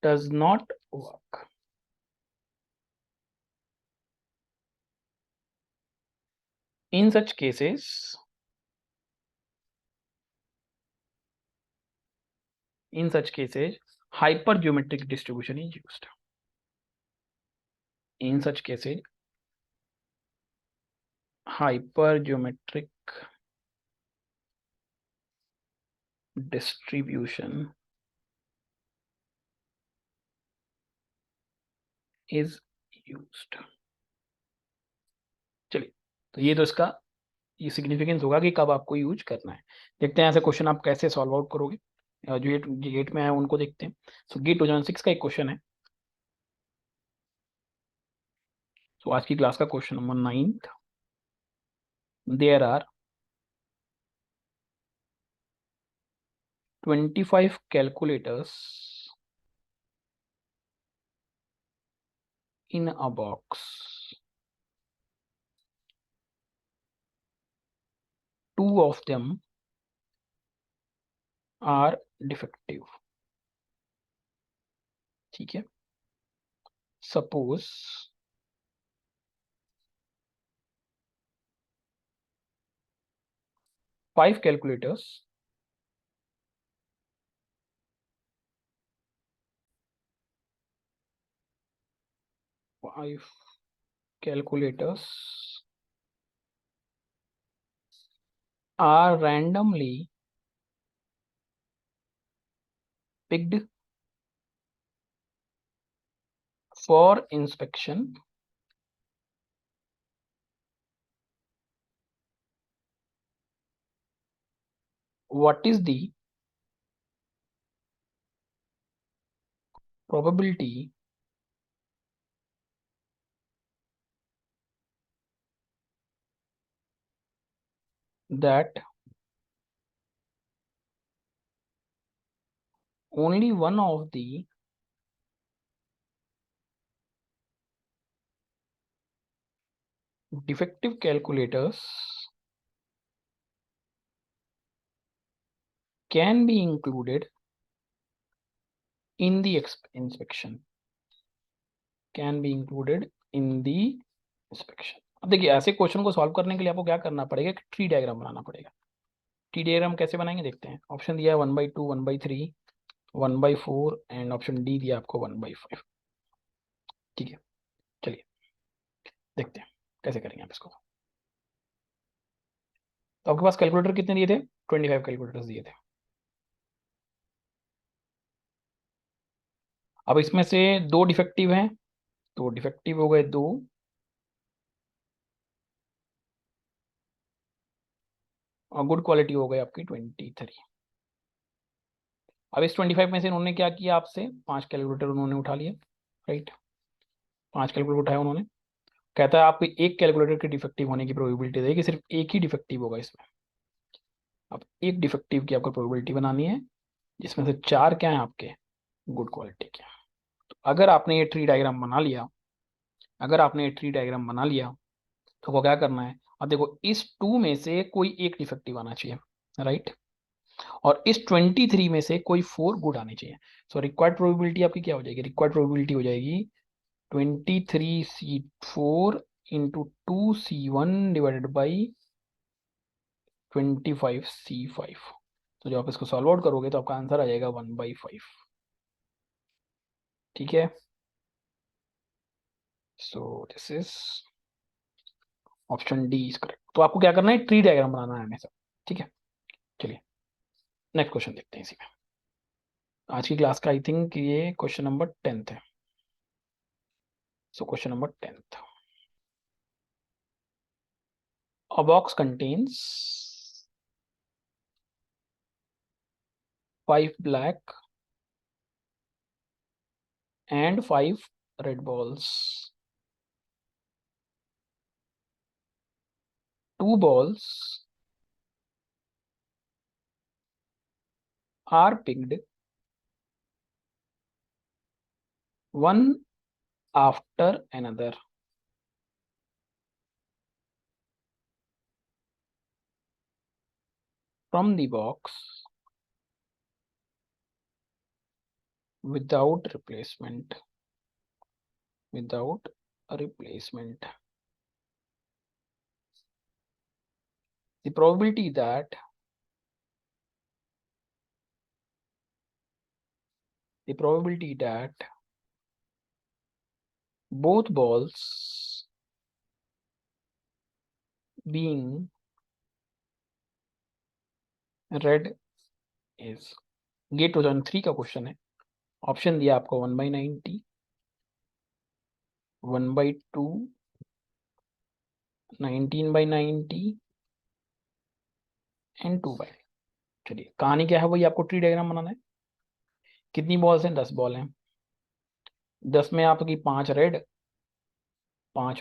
does not work। In such cases, in such cases hypergeometric distribution is used। In such cases hypergeometric distribution is used। चलिए, तो ये तो इसका ये सिग्निफिकेंस होगा कि कब आपको यूज करना है। देखते हैं ऐसे क्वेश्चन आप कैसे सॉल्व आउट करोगे। जो गेट में है उनको देखते हैं। सो गेट 2006 का एक क्वेश्चन है। सो आज की क्लास का question number 9, there are 25 calculators in a box, 2 of them are defective। ठीक है, suppose 5 calculators five calculators are randomly picked for inspection what is the probability that only one of the defective calculators can be included in the inspection, can be included in the inspection। अब देखिए ऐसे क्वेश्चन को सॉल्व करने के लिए आपको क्या करना पड़ेगा, कि ट्री डायग्राम बनाना पड़ेगा। ट्री डायग्राम कैसे बनाएंगे देखते हैं। ऑप्शन दिया है 1/2, 1/3, 1/4 एंड ऑप्शन डी दिया आपको 1/5। ठीक है, चलिए देखते हैं कैसे करेंगे आप इसको। तो आपके पास कैलकुलेटर कितने दिए थे, 25 कैलकुलेटर्स दिए थे। अब इसमें से 2 डिफेक्टिव हैं, तो डिफेक्टिव हो गए 2, और गुड क्वालिटी हो गई आपकी 23। अब इस 25 में से उन्होंने क्या किया, आपसे 5 कैलकुलेटर उन्होंने उठा लिए, राइट। 5 कैलकुलेटर उठाए उन्होंने। कहता है आपको एक कैलकुलेटर के डिफेक्टिव होने की प्रोबेबिलिटी देगी, सिर्फ एक ही डिफेक्टिव होगा इसमें। अब एक डिफेक्टिव की आपको प्रोबेबिलिटी बनानी है, जिसमें से 4 क्या है आपके गुड क्वालिटी के। तो अगर आपने ये ट्री डायग्राम बना लिया, अगर आपने ये ट्री डायग्राम बना लिया, तो को क्या करना है। अब देखो इस 2 में से कोई एक डिफेक्टिव आना चाहिए, राइट। और इस 23 में से कोई 4 गुड आने चाहिए। सो रिक्वायर्ड प्रोबेबिलिटी आपकी क्या हो जाएगी, रिक्वायर्ड प्रोबेबिलिटी हो जाएगी 23C4 into 2C1 divided by 25C5। तो जब आप इसको सॉल्व आउट करोगे तो आपका आंसर आ जाएगा 1/5। ठीक है, सो this is option D is correct. तो आपको क्या करना है, ट्री डायग्राम बनाना है हमेशा। ठीक है, चलिए नेक्स्ट क्वेश्चन देखते हैं इसी में। आज की क्लास का आई थिंक ये क्वेश्चन नंबर 10th है। So question number 10th, a box contains 5 black and 5 red balls. 2 balls are picked one after another from the box without replacement, without a replacement. The probability that both balls being red is, ये 2003 का क्वेश्चन है। ऑप्शन दिया आपको 1/90, 1/2, 19/90 एंड 2/। चलिए कहानी क्या है, वही आपको ट्री डायग्राम बनाना है। कितनी बॉल्स हैं, 10 बॉल हैं। 10 में आपकी 5 रेड, 5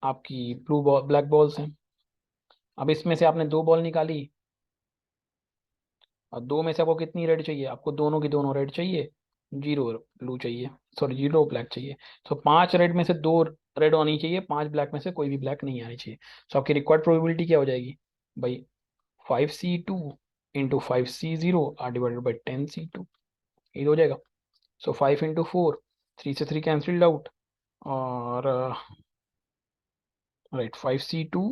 आपकी ब्लू बॉल, ब्लैक बॉल्स हैं। अब इसमें से आपने 2 बॉल निकाली, और 2 में से आपको कितनी रेड चाहिए, आपको दोनों की दोनों रेड चाहिए, 0 ब्लू चाहिए, सॉरी 0 ब्लैक चाहिए। तो 5 रेड में से 2 रेड आनी चाहिए, 5 ब्लैक में से कोई भी ब्लैक नहीं आनी चाहिए। तो आपकी रिक्वायर्ड प्रोबेबिलिटी क्या हो जाएगी भाई, 5C2 into 5C0 are divided by 10C2, ये हो जाएगा। सो 5 into 4, 3 से 3 कैंसिल्ड आउट, और राइट 5c2,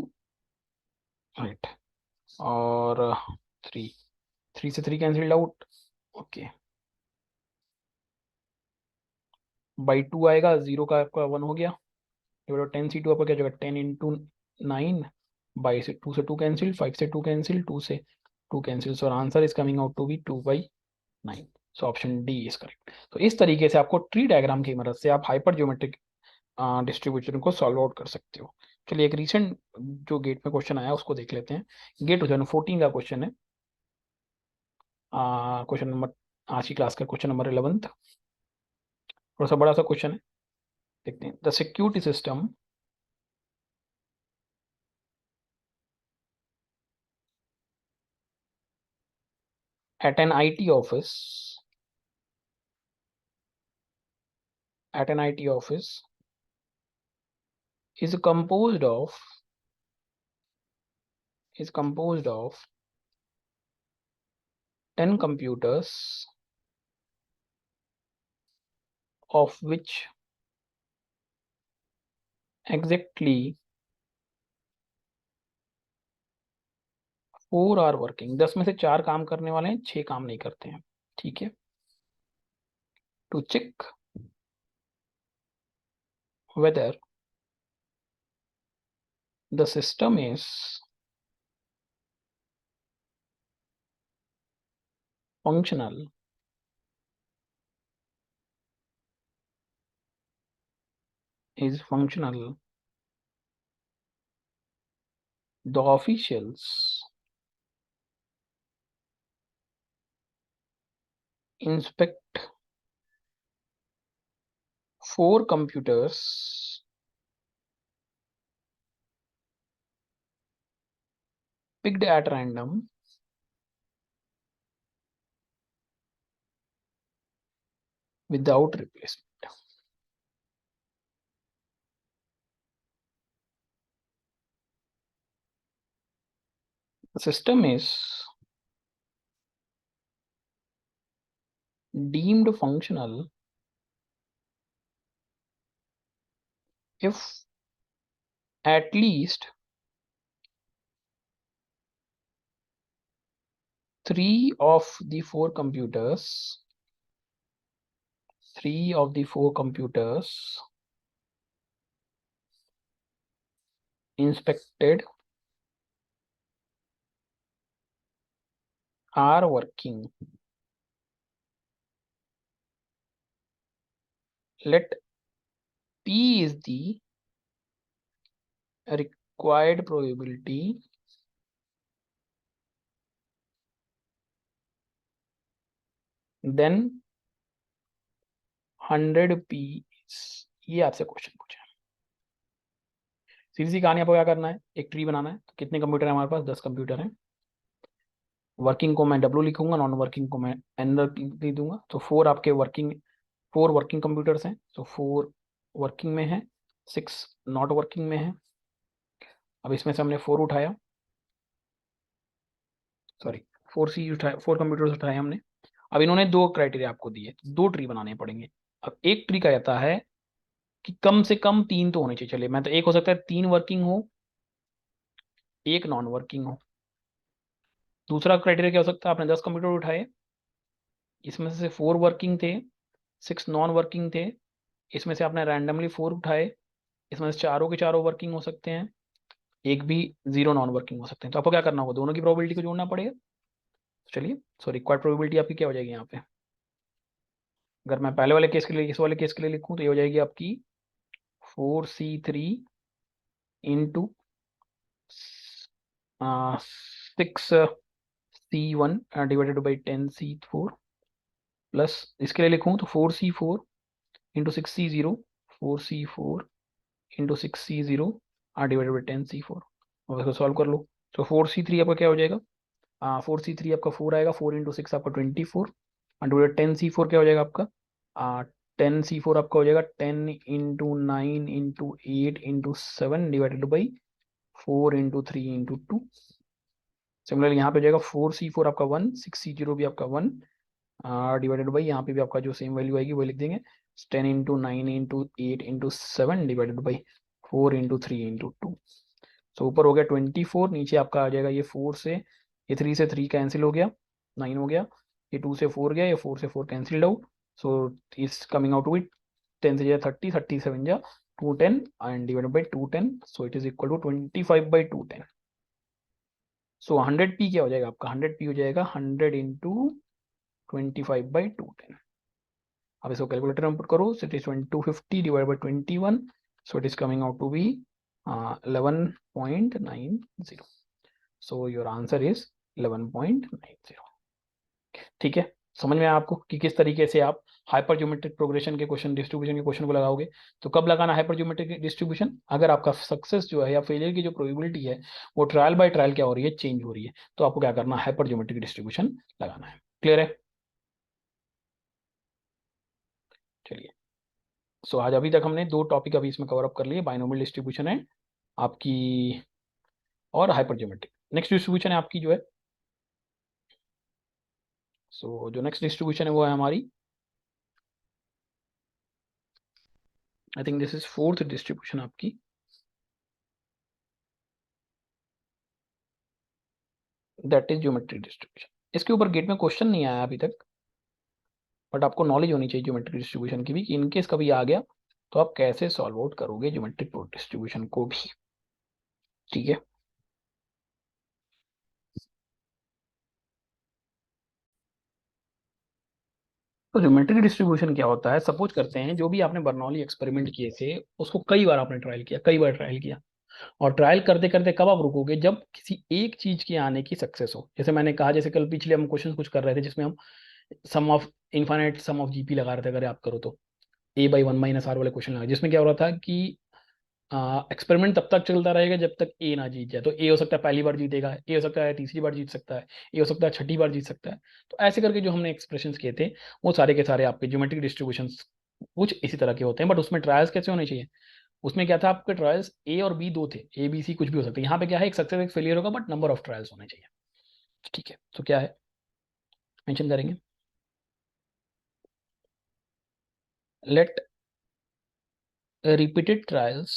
राइट, और 3, 3 से 3 कैंसिल्ड आउट, ओके, बाई 2 आएगा, 0 का आपका 1 हो गया, डिवाइड 10c2 आपका क्या हो जाएगा 10 into 9, बाई से 2 कैंसिल, 5 से 2 कैंसिल, 2 से 2 cancel, so answer is coming out to be 2/9। So option D is correct. तो इस तरीके से आपको ट्री डायग्राम की मदद से आप हाइपर ज्योमेट्रिक डिस्ट्रीब्यूशन को सॉल्व आउट कर सकते हो। चलिए एक रिसेंट जो गेट में क्वेश्चन आया उसको देख लेते हैं। गेट 2014 का क्वेश्चन है, क्वेश्चन नंबर, आज की क्लास का क्वेश्चन नंबर 11, थोड़ा सा बड़ा सा क्वेश्चन है, देखते हैं। The security system at an IT office is composed of 10 computers, of which exactly 4 are working। 10 में से 4 काम करने वाले हैं, 6 काम नहीं करते हैं, ठीक है। To check whether the system is functional, the officials inspect 4 computers picked at random without replacement। The system is deemed functional if at least 3 of the 4 computers inspected are working। Let P is the required probability then 100 P। ये आपसे क्वेश्चन पूछा है, सीधी सी कहानी। आपको क्या करना है, एक ट्री बनाना है। तो कितने कंप्यूटर है हमारे पास, 10 कंप्यूटर हैं। वर्किंग को मैं W लिखूंगा, नॉन वर्किंग को मैं N लिख दूंगा। तो 4 वर्किंग कंप्यूटर्स हैं, तो 4 वर्किंग में है, 6 नॉट वर्किंग में है। अब इसमें से हमने 4 उठाया, सॉरी 4C उठाया, 4 कंप्यूटर्स उठाए हमने। अब इन्होंने 2 क्राइटेरिया आपको दिए, 2 ट्री बनाने पड़ेंगे। अब एक ट्री का कहता है कि कम से कम 3 तो होने चाहिए। चलिए, मैं तो एक हो सकता है 3 वर्किंग हो, 1 नॉन वर्किंग हो। दूसरा क्राइटेरिया क्या हो सकता है, आपने 10 कंप्यूटर उठाए, इसमें से 4 वर्किंग थे, 6 नॉन वर्किंग थे। इसमें से आपने रैंडमली 4 उठाए, इसमें से चारों के चारों वर्किंग हो सकते हैं, एक भी 0 नॉन वर्किंग हो सकते हैं। तो आपको क्या करना होगा, दोनों की प्रोबेबिलिटी को जोड़ना पड़ेगा। तो चलिए, सो रिक्वायर्ड प्रोबेबिलिटी आपकी क्या हो जाएगी यहाँ पे, अगर मैं पहले वाले केस के लिए, इस वाले केस के लिए लिखूं, तो ये हो जाएगी आपकी 4C3 into 6C1 divided by 10C4, plus इसके लिए लिखूं तो 4C4 into 6C0, 4C4 into 6C0 divided by 10C4, और इसको सॉल्व कर लो। तो 4C3 आपका क्या हो जाएगा, 4C3 आपका 4 आएगा, 4 इंटू 6 आपका 24, और डिवाइडेड 10C4 क्या हो जाएगा आपका, 10C4 आपका हो जाएगा 10 into 9 into 8 into 7 divided by 4 into 3 into 2। Similarly यहाँ पे हो जाएगा 4C4 आपका 1, 6C0 भी आपका 1, डिवाइडेड बाई यहाँ पे भी आपका जो सेम वैल्यू आएगी वो लिख देंगे 10 × 9 × 8 × 7 डिवाइडेड बाई 4 × 3 × 2। सो ऊपर हो गया 24, नीचे आपका आ जाएगा ये 4 से, ये 3 से 3 कैंसिल हो गया, 9 हो गया, ये 2 से 4 गया, ये 4 से 4 cancelled out, so is coming out with 10 से जा 30, 37 जा 210 and divided by 210, so it is equal to 25/210। सो 100p क्या हो जाएगा आपका, 100p हो जाएगा 100 × 25/210। अब इसको कैलकुलेटर में पुट करो, so it is 250 divide by 21, so it is coming out to be 11.90। So your answer is 11.90। ठीक है, समझ में आया आपको कि किस तरीके से आप हाइपर ज्योमेट्रिक प्रोग्रेशन के क्वेश्चन, डिस्ट्रीब्यूशन के क्वेश्चन को लगाओगे। तो कब लगाना हाइपर ज्योमेट्रिक डिस्ट्रीब्यूशन, अगर आपका सक्सेस जो है या फेलियर की जो प्रोबेबिलिटी है वो ट्रायल बाय ट्रायल क्या हो रही है, चेंज हो रही है, तो आपको क्या करना है, हाइपर ज्योमेट्रिक डिस्ट्रीब्यूशन लगाना है। क्लियर है? चलिए, सो आज अभी तक हमने 2 टॉपिक अभी इसमें कवर अप कर लिए, बाइनोमियल डिस्ट्रीब्यूशन है आपकी और हाइपर ज्योमेट्रिक। नेक्स्ट डिस्ट्रीब्यूशन है आपकी जो है, सो जो नेक्स्ट डिस्ट्रीब्यूशन है वो है हमारी, I think this is fourth distribution आपकी, दैट इज ज्योमेट्रिक डिस्ट्रीब्यूशन। इसके ऊपर गेट में क्वेश्चन नहीं आया अभी तक, बट आपको नॉलेज होनी चाहिए ज्योमेट्रिक डिस्ट्रीब्यूशन की भी, कि इनकेस कभी आ गया तो आप कैसे सॉल्व आउट करोगे ज्योमेट्रिक डिस्ट्रीब्यूशन को भी। ठीक है, तो ज्योमेट्रिक डिस्ट्रीब्यूशन क्या होता है, सपोज करते हैं जो भी आपने बर्नौली एक्सपेरिमेंट किए थे उसको कई बार आपने ट्रायल किया, कई बार ट्रायल किया, और ट्रायल करते करते कब आप रुकोगे, जब किसी एक चीज के आने की सक्सेस हो। जैसे मैंने कहा, जैसे कल पिछले हम क्वेश्चन कुछ कर रहे थे जिसमें हम sum of infinite sum of GP लगा रहे थे, अगर आप करो तो a/1 - r वाले क्वेश्चन लगा, जिसमें क्या हो रहा था कि एक्सपेरिमेंट तब तक चलता रहेगा जब तक ए ना जीत जाए। तो ए हो सकता है पहली बार जीतेगा, ए हो सकता है तीसरी बार जीत सकता है, ए हो सकता है छठी बार जीत सकता है। तो ऐसे करके जो हमने एक्सप्रेशन किए थे वो सारे के सारे आपके ज्योमेट्रिक डिस्ट्रीब्यूशन कुछ इसी तरह के होते हैं। बट उसमें ट्रायल्स कैसे होने चाहिए, उसमें क्या था, आपके ट्रायल्स ए और बी दो थे, ए बी सी कुछ भी हो सकते हैं। यहाँ पे क्या है, एक सक्सेस एक फेलियर होगा, बट नंबर ऑफ ट्रायल्स होने चाहिए। ठीक है, तो क्या है मेंशन करेंगे, let repeated trials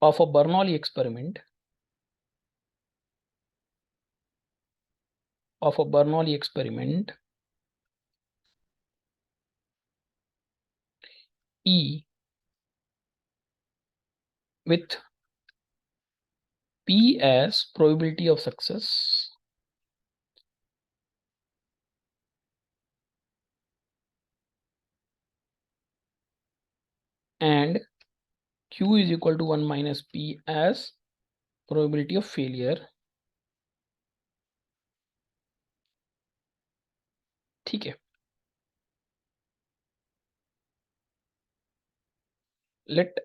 of a Bernoulli experiment of a Bernoulli experiment E with P as probability of success and Q is equal to 1 minus P as probability of failure। ठीक है, लेट,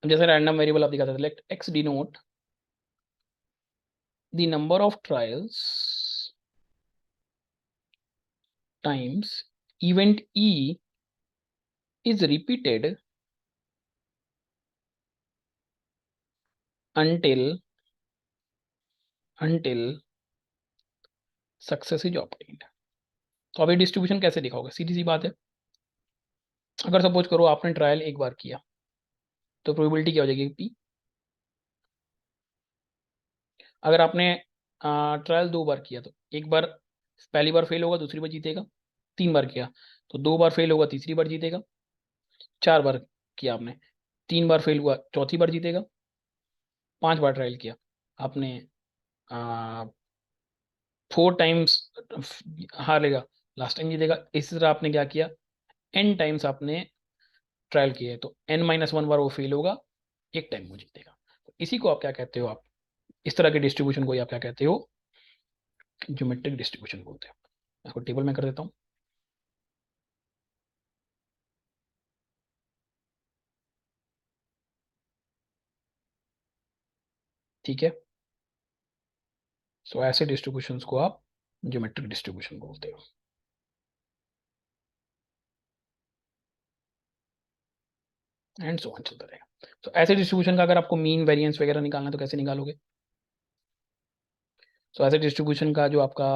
जैसे रैंडम वेरिएबल आप दिखाते थे, let x denote the number of trials times event E is repeated until success is obtained। तो अभी डिस्ट्रीब्यूशन कैसे दिखाओगे, सीधी सी बात है, अगर सपोज करो आपने ट्रायल एक बार किया तो प्रोबेबिलिटी क्या हो जाएगी, पी। अगर आपने ट्रायल 2 बार किया तो एक बार, पहली बार फेल होगा दूसरी बार जीतेगा, 3 बार किया तो 2 बार फेल होगा तीसरी बार जीतेगा, 4 बार किया आपने 3 बार फेल हुआ चौथी बार जीतेगा, 5 बार ट्रायल किया आपने 4 टाइम्स हारेगा, लास्ट टाइम जीतेगा। इसी तरह आपने क्या किया, n टाइम्स आपने ट्रायल किया है तो n-1 बार वो फेल होगा, एक टाइम वो जीतेगा। तो इसी को आप क्या कहते हो, आप इस तरह के डिस्ट्रीब्यूशन को आप क्या कहते हो, ज्योमेट्रिक डिस्ट्रीब्यूशन बोलते हैं। इसको टेबल में कर देता हूँ। ठीक है, सो ऐसे डिस्ट्रीब्यूशंस को आप ज्योमेट्रिक डिस्ट्रीब्यूशन बोलते हो। एंड सो ऑन चलता रहेगा। तो ऐसे डिस्ट्रीब्यूशन का अगर आपको मीन वेरिएंस वगैरह निकालना है तो कैसे निकालोगे? सो ऐसे डिस्ट्रीब्यूशन का जो आपका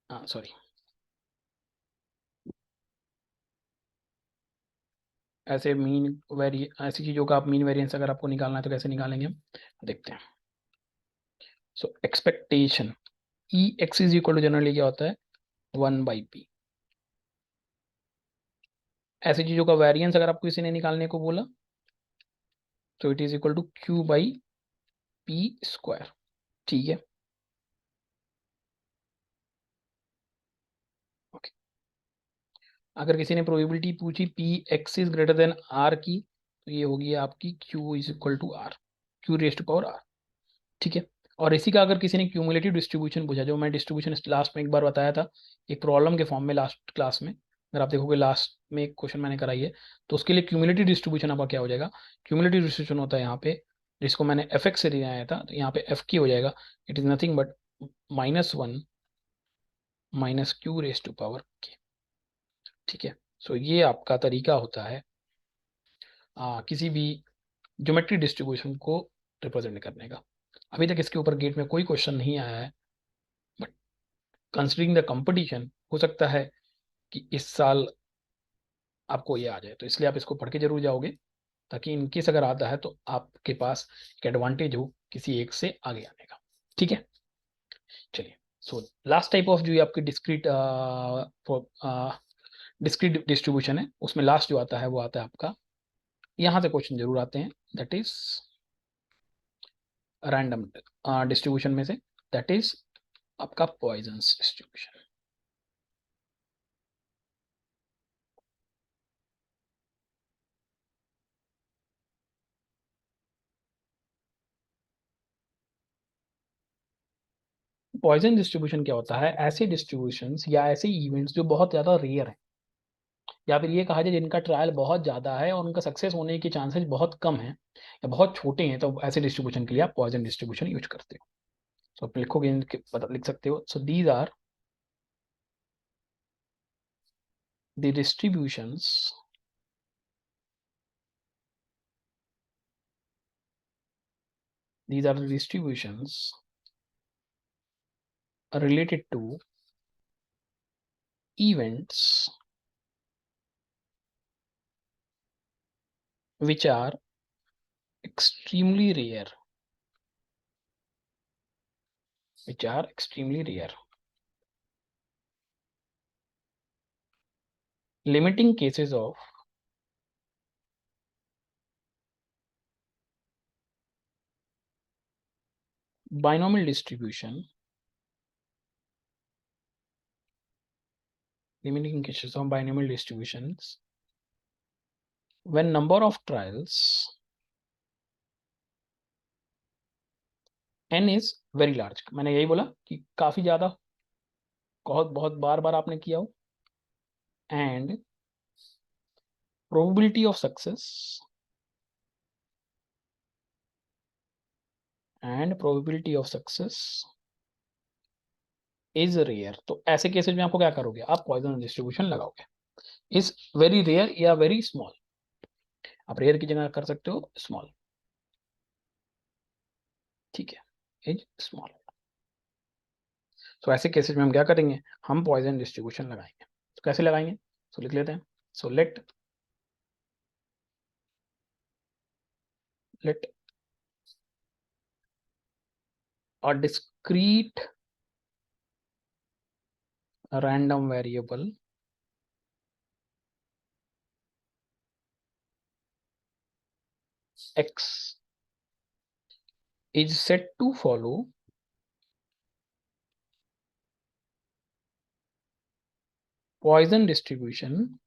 सॉरी, ऐसे मीन वेरी ऐसी चीज़ों का आप मीन वेरिएंस अगर आपको निकालना है तो कैसे निकालेंगे हम, देखते हैं। So expectation e x is equal to generally क्या होता है, 1/p। ऐसी चीज़ों का वेरिएंस अगर आपको किसी ने निकालने को बोला तो it is equal to q/p²। ठीक है, ओके। अगर किसी ने प्रोबेबिलिटी पूछी p x is greater than r की, तो ये होगी आपकी q is equal to r, q⁻⁴ ठीक है। और इसी का अगर किसी ने क्यूमुलेटिव डिस्ट्रीब्यूशन पूछा, जो मैं डिस्ट्रीब्यूशन लास्ट में एक बार बताया था एक प्रॉब्लम के फॉर्म में लास्ट क्लास में, अगर आप देखोगे लास्ट में एक क्वेश्चन मैंने कराई है, तो उसके लिए क्यूमुलेटिव डिस्ट्रीब्यूशन आपका क्या हो जाएगा, क्यूमुलेटिव डिस्ट्रीब्यूशन होता है यहाँ पे, जिसको मैंने एफ एक्स से दिया था, तो यहाँ पे एफ की हो जाएगा, it is nothing but -1 -q⁻⁴k। ठीक है। सो ये आपका तरीका होता है किसी भी ज्योमेट्री डिस्ट्रीब्यूशन को रिप्रेजेंट करने का। अभी तक इसके ऊपर गेट में कोई क्वेश्चन नहीं आया है, बट कंसिडरिंग द कंपटीशन हो सकता है कि इस साल आपको ये आ जाए, तो इसलिए आप इसको पढ़ के जरूर जाओगे, ताकि इनकेस अगर आता है तो आपके पास एक एडवांटेज हो किसी एक से आगे आने का। ठीक है, चलिए। सो लास्ट टाइप ऑफ जो ये आपकी डिस्क्रीट डिस्ट्रीब्यूशन है, उसमें लास्ट जो आता है वो आता है आपका, यहाँ से क्वेश्चन जरूर आते हैं, दैट इज रैंडम डिस्ट्रीब्यूशन में से, दैट इज आपका पॉइजन्स डिस्ट्रीब्यूशन। पॉइजन डिस्ट्रीब्यूशन क्या होता है, ऐसे डिस्ट्रीब्यूशंस या ऐसे इवेंट्स जो बहुत ज़्यादा रेयर हैं, या फिर ये कहा जाए जिनका ट्रायल बहुत ज़्यादा है और उनका सक्सेस होने के चांसेस बहुत कम हैं या बहुत छोटे हैं, तो ऐसे डिस्ट्रीब्यूशन के लिए आप पॉइजन डिस्ट्रीब्यूशन यूज करते हो। सो आप लिखोगे, इनके पता लिख सकते हो। So these are the distributions these are the distributions related to events which are extremely rare, which are extremely rare. Limiting cases of binomial distribution, limiting cases of binomial distributions when number of trials n is very large। मैंने यही बोला कि काफी ज्यादा, बहुत बहुत बार बार आपने किया हो, and probability of success and probability of success is rare. तो ऐसे केसेस में आपको क्या करोगे, आप पॉइजन डिस्ट्रीब्यूशन लगाओगे, इज वेरी रेयर या वेरी स्मॉल। आप रेयर की जगह कर सकते हो स्मॉल, ठीक है, इज स्मॉल। तो ऐसे केसेस में हम क्या करेंगे, हम पॉइजन डिस्ट्रीब्यूशन लगाएंगे। तो कैसे लगाएंगे, तो लिख लेते हैं। So let a discrete random variable x is said to follow Poisson distribution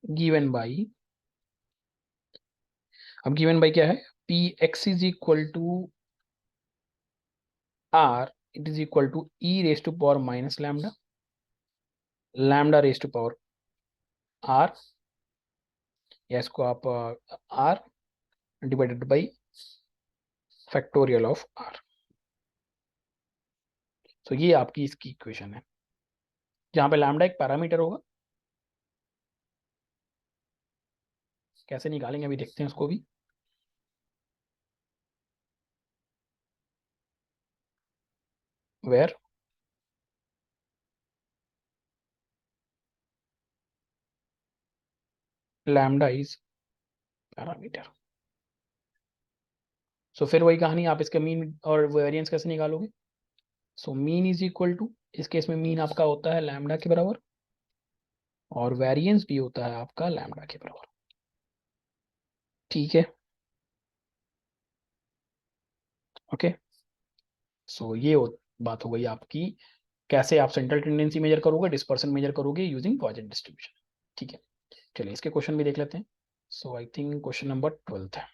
given by, अब given by क्या है, p x is equal to r, it is equal to e raised to power minus lambda, lambda raised to power r, या इसको आप r divided by factorial of r। तो ये आपकी इसकी इक्वेशन है, जहाँ पे लैम्डा एक पैरामीटर होगा। कैसे निकालेंगे अभी देखते हैं उसको भी। Where lambda is parameter. So फिर वही कहानी, आप इसके मीन और वेरिएंस कैसे निकालोगे। So mean is equal to, इस केस में मीन आपका होता है लैम्डा के बराबर, और वेरिएंस भी होता है आपका लैम्डा के बराबर। ठीक है, ओके। सो ये बात हो गई आपकी, कैसे आप सेंट्रल टेंडेंसी मेजर करोगे, डिस्पर्सन मेजर करोगे यूजिंग पॉइजन डिस्ट्रीब्यूशन। ठीक है, चलिए इसके क्वेश्चन भी देख लेते हैं। सो आई थिंक क्वेश्चन नंबर 12 है।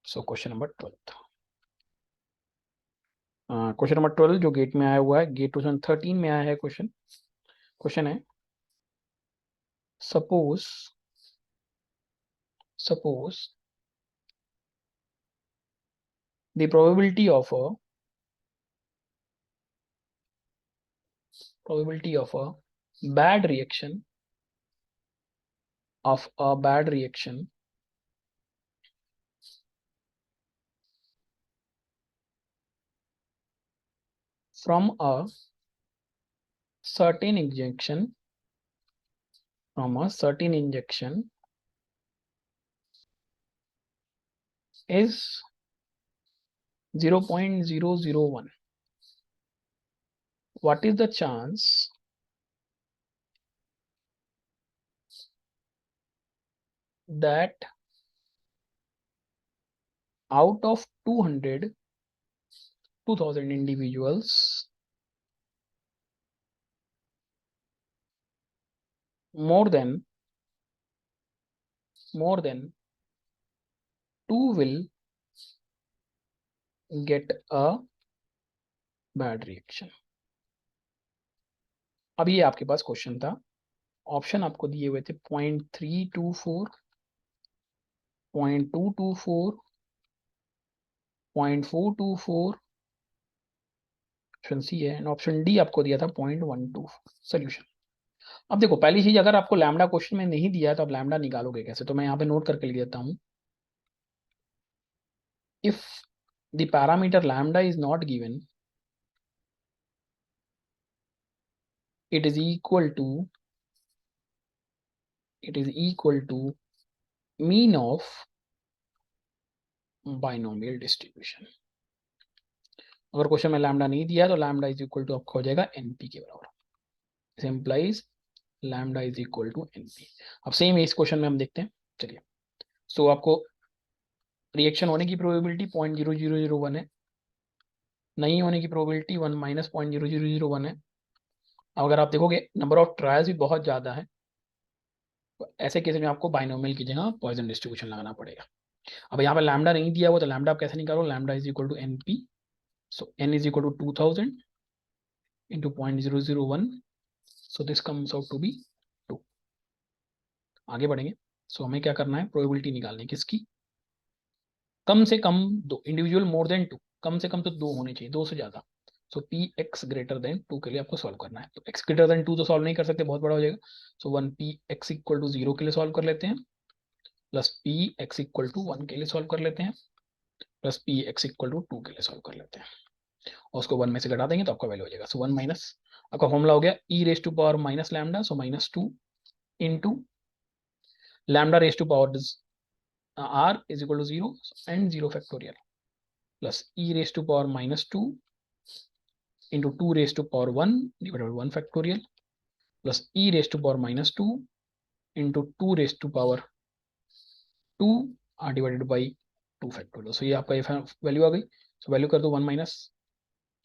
So question number 12, question number 12 जो गेट में आया हुआ है, गेट 2013 में आया है क्वेश्चन। क्वेश्चन है, suppose suppose the probability of a bad reaction from a certain injection is 0.001. What is the chance that out of 200 2000 individuals, more than 2 will get a bad reaction? अब ये आपके पास क्वेश्चन था, ऑप्शन आपको दिए हुए थे 0.324, 0.224, 0.424, ऑप्शन सी है, एंड ऑप्शन डी आपको दिया था 0.124। सोल्यूशन, अब देखो पहली चीज, अगर आपको लैम्डा क्वेश्चन में नहीं दिया है तो आप लैम्डा निकालोगे कैसे, तो मैं यहाँ पे नोट करके लिख देता हूँ। If the parameter lambda is not given, it is equal to mean of binomial distribution. अगर क्वेश्चन में लैम्डा नहीं दिया तो लैम्डा इज इक्वल टू आपका हो जाएगा एनपी के बराबर। This implies lambda is equal to n p. अब सेम इस क्वेश्चन में हम देखते हैं, चलिए। सो आपको रिएक्शन होने की प्रोबेबिलिटी 0.0001 है, नहीं होने की प्रोबेबिलिटी 1 माइनस 0.0001 है। अगर आप देखोगे नंबर ऑफ ट्रायल्स भी बहुत ज़्यादा है, तो ऐसे केस में आपको बाइनोमियल की जगह पॉइजन डिस्ट्रीब्यूशन लगाना पड़ेगा। अब यहाँ पे लैम्डा नहीं दिया हुआ तो लैम्डा आप कैसे निकालो, lambda is equal to n p. So n is equal to 2000 into 0.001, so this comes out to be 2। आगे बढ़ेंगे। सो हमें क्या करना है, प्रोबेबिलिटी निकालनी है किसकी, कम से कम दो, इंडिविजुअल मोर देन 2, कम से कम तो 2 होने चाहिए, 2 से ज़्यादा। सो पी एक्स ग्रेटर देन 2 के लिए आपको सॉल्व करना है। तो एक्स ग्रेटर देन 2 तो सॉल्व नहीं कर सकते, बहुत बड़ा हो जाएगा। So 1 p x equal to 0 के लिए सॉल्व कर लेते हैं, plus p x equal to 1 के लिए सॉल्व कर लेते हैं, plus p x equal to 2 के लिए सॉल्व कर लेते हैं, और उसको 1 में से घटा देंगे तो आपका वैल्यू हो जाएगा। सो 1 माइनस, आपका फॉर्मूला हो गया e raise to power minus lambda, so -2 into lambda raise to power R is equal to 0 and 0 factorial, plus e raise to power -2 into 2 raise to power 1 divided by 1 factorial, plus e raise to power -2 into 2 raise to power 2 divided by 2 factorial. So ये आपका ये वैल्यू आ गई। सो वैल्यू कर दो 1 माइनस,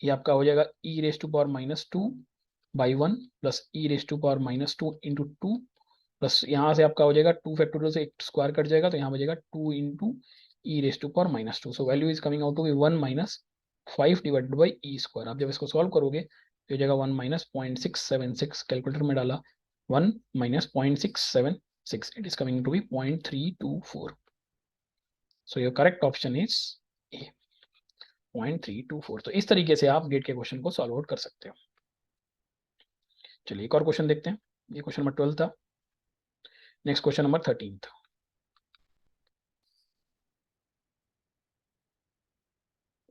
ये आपका हो जाएगा e raise to power -2 by 1 plus e raise to power -2 into 2, plus यहाँ से आपका हो जाएगा 2 फैक्टोरियल से एक स्क्वायर कट जाएगा तो यहाँ बचेगा 2 into e raise to power -2। So value is coming out to be 1 minus 5 divided by e square. आप जब इसको सॉल्व करोगे तो हो जाएगा 1 माइनस 0.676, कैलकुलेटर में डाला 1 minus 0.676, it is coming to be 0.324। So your correct option is A. 0.324। तो इस तरीके से आप गेट के क्वेश्चन को सॉल्व आउट कर सकते हो। चलिए एक और क्वेश्चन देखते हैं। ये क्वेश्चन नंबर 12 था। Next question number 13।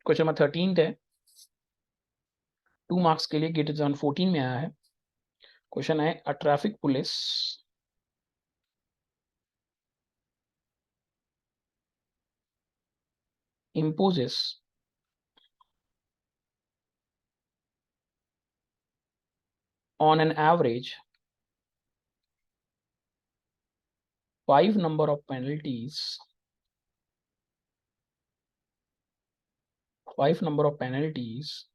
Question number 13 है, 2 मार्क्स के लिए, गेट एग्जाम 14 में आया है। क्वेश्चन है, a traffic police imposes on an average 5 number of penalties, 5 number of penalties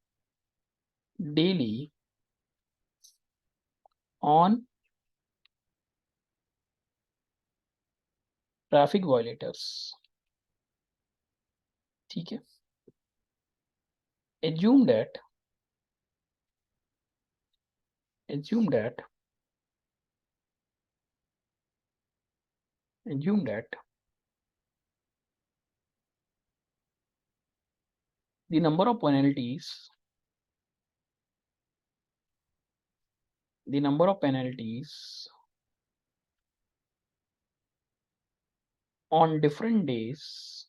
daily on traffic violators। ठीक है, assume that assume that assume that the number of penalties on different days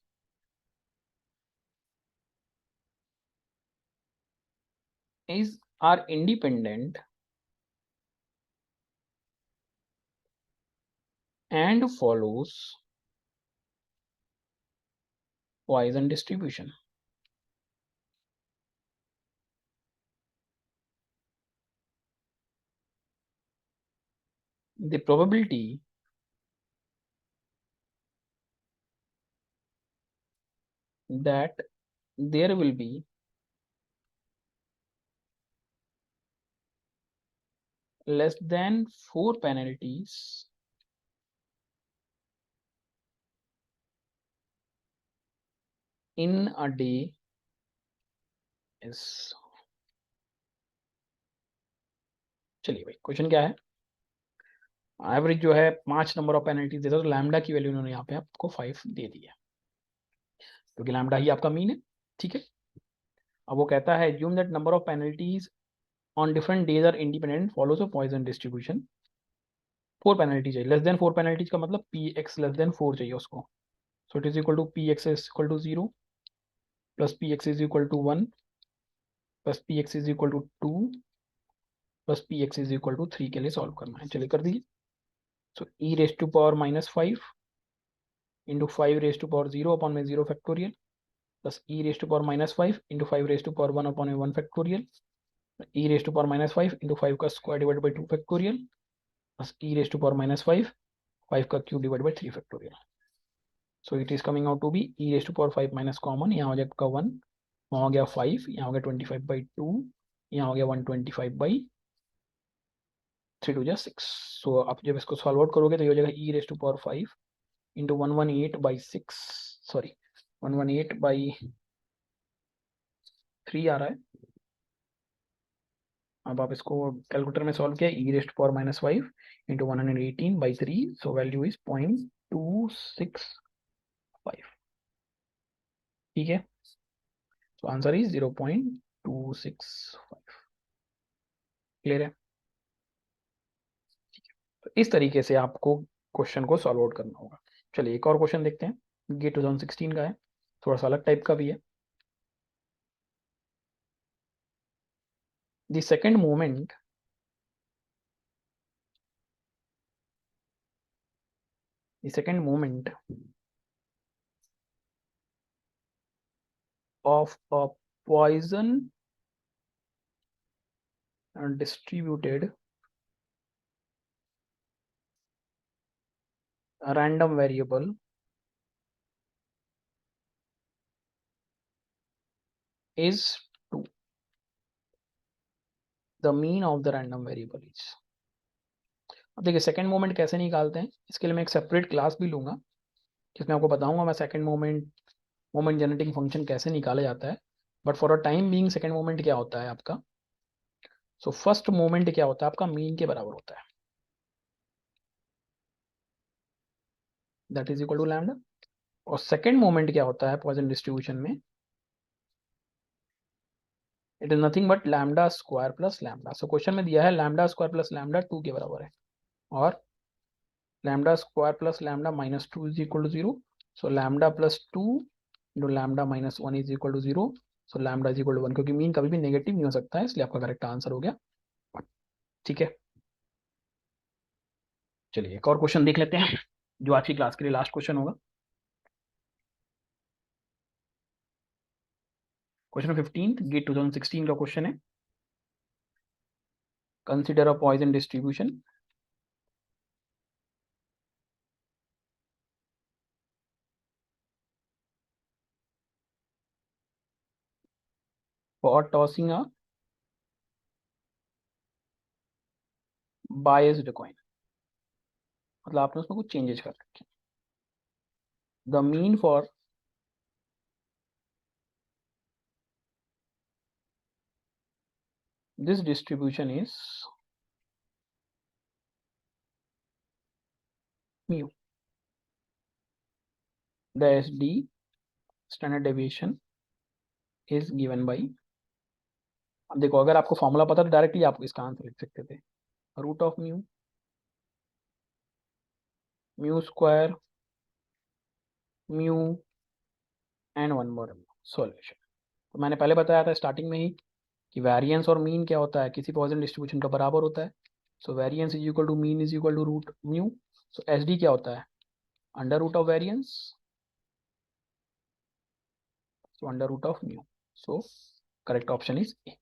are independent and follows Poisson distribution। The probability that there will be less than 4 penalties in a day is। चलिए भाई, क्वेश्चन क्या है। एवरेज जो है 5 नंबर ऑफ पेनल्टीज देता है, तो लैम्डा की वैल्यू उन्होंने यहाँ पे आपको 5 दे दी है, क्योंकि लैम्डा ही आपका मीन है। ठीक है, अब वो कहता है assume that number of penalties on different days are independent follows a Poisson distribution. 4 penalty चाहिए, लेस देन 4 पेनल्टीज का मतलब पी एक्स लेस देन 4 चाहिए उसको। So it is equal to p x is equal to 0 plus p x is equal to 1 plus p x is equal to 2 plus p x is equal to 3 के लिए सॉल्व करना है। चलिए कर दीजिए। So e raise to power -5 into 5 raise to power 0 upon में 0 factorial plus e raise to power -5 into 5 raise to power 1 upon में 1 factorial e raise to power -5 into 5 का square divide by 2 factorial plus e raise to power -5 5 का cube divide by 3 factorial. So it is coming out to be E raise to power 5 minus common, यहाँ हो जाएगा आपका 1, वहाँ हो गया 5, यहाँ हो गया 25/2, यहाँ हो गया 125/3 टू जा 6। सो आप जब इसको सॉल्व आउट करोगे तो ये हो जाएगा e raise to power 5 into 118/6, sorry 118/3 आ रहा है। अब आप इसको कैलकुलेटर में सॉल्व किया, e raise to power -5 into 118/3, so value is 0.265। ठीक है, तो आंसर इज 0.265। क्लियर है। तो इस तरीके से आपको क्वेश्चन को सॉल्व आउट करना होगा। चलिए एक और क्वेश्चन देखते हैं, ये 2016 का है, थोड़ा सा अलग टाइप का भी है। The second moment of a poison distributed random variable is 2, the mean of the random variable is। अब देखिए सेकंड मोमेंट कैसे निकालते हैं, इसके लिए मैं एक सेपरेट क्लास भी लूंगा जिसमें आपको बताऊंगा मैं सेकंड मोमेंट जनरेटिंग फंक्शन कैसे निकाला जाता है। But for a time being second moment क्या होता है आपका, सो फर्स्ट मोमेंट क्या होता है आपका, मीन के बराबर होता है, that is equal to lambda. और सेकंड मोमेंट क्या होता है पॉइसन डिस्ट्रीब्यूशन में, it is nothing but lambda square plus lambda. So question में दिया है लैम्डा स्क्वायर प्लस लैम्डा 2 के बराबर है, और lambda square plus lambda minus 2 is equal to 0। So lambda plus 2 into lambda minus 1 is equal to 0। So lambda is equal to 1, क्योंकि मीन कभी भी नेगेटिव नहीं हो सकता है, इसलिए आपका करेक्ट आंसर हो गया। ठीक है, चलिए एक और क्वेश्चन देख लेते हैं जो आज की क्लास के लिए लास्ट क्वेश्चन होगा। क्वेश्चन 15th गेट 2016 का क्वेश्चन है। Consider a Poisson distribution for tossing a biased coin. मतलब आपने उसमें कुछ चेंजेस कर रखे। The mean for this distribution is mu। The SD standard deviation is given by, अब देखो अगर आपको फॉर्मूला पता तो डायरेक्टली आप इसका आंसर लिख सकते थे, root of mu, mu square, mu and one more solution. तो मैंने पहले बताया था स्टार्टिंग में ही कि वेरिएंस और मीन क्या होता है, किसी पॉइजन डिस्ट्रीब्यूशन का बराबर होता है। So variance is equal to mean is equal to root mu. So SD क्या होता है, under root of variance, so under root of mu. So correct option is A.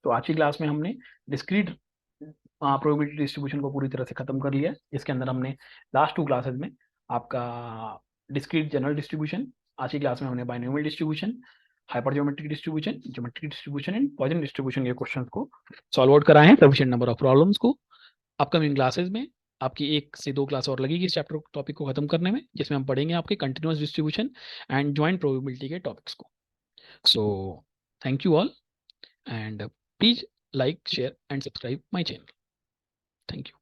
तो आज की क्लास में हमने डिस्क्रीट प्रोबेबिलिटी डिस्ट्रीब्यूशन को पूरी तरह से खत्म कर लिया। इसके अंदर हमने लास्ट 2 क्लासेस में आपका डिस्क्रीट जनरल डिस्ट्रीब्यूशन, आज की क्लास में हमने binomial distribution, hyper geometric distribution, geometric distribution and Poisson distribution के क्वेश्चंस को सॉल्व आउट कराए हैं सफिशिएंट नंबर ऑफ प्रॉब्लम्स को। अपकमिंग क्लासेस में आपकी 1 से 2 क्लास और लगेगी इस चैप्टर टॉपिक को खत्म करने में, जिसमें हम पढ़ेंगे आपके continuous distribution and joint probability के टॉपिक्स को। So thank you all, and please like, share and subscribe my channel. Thank you.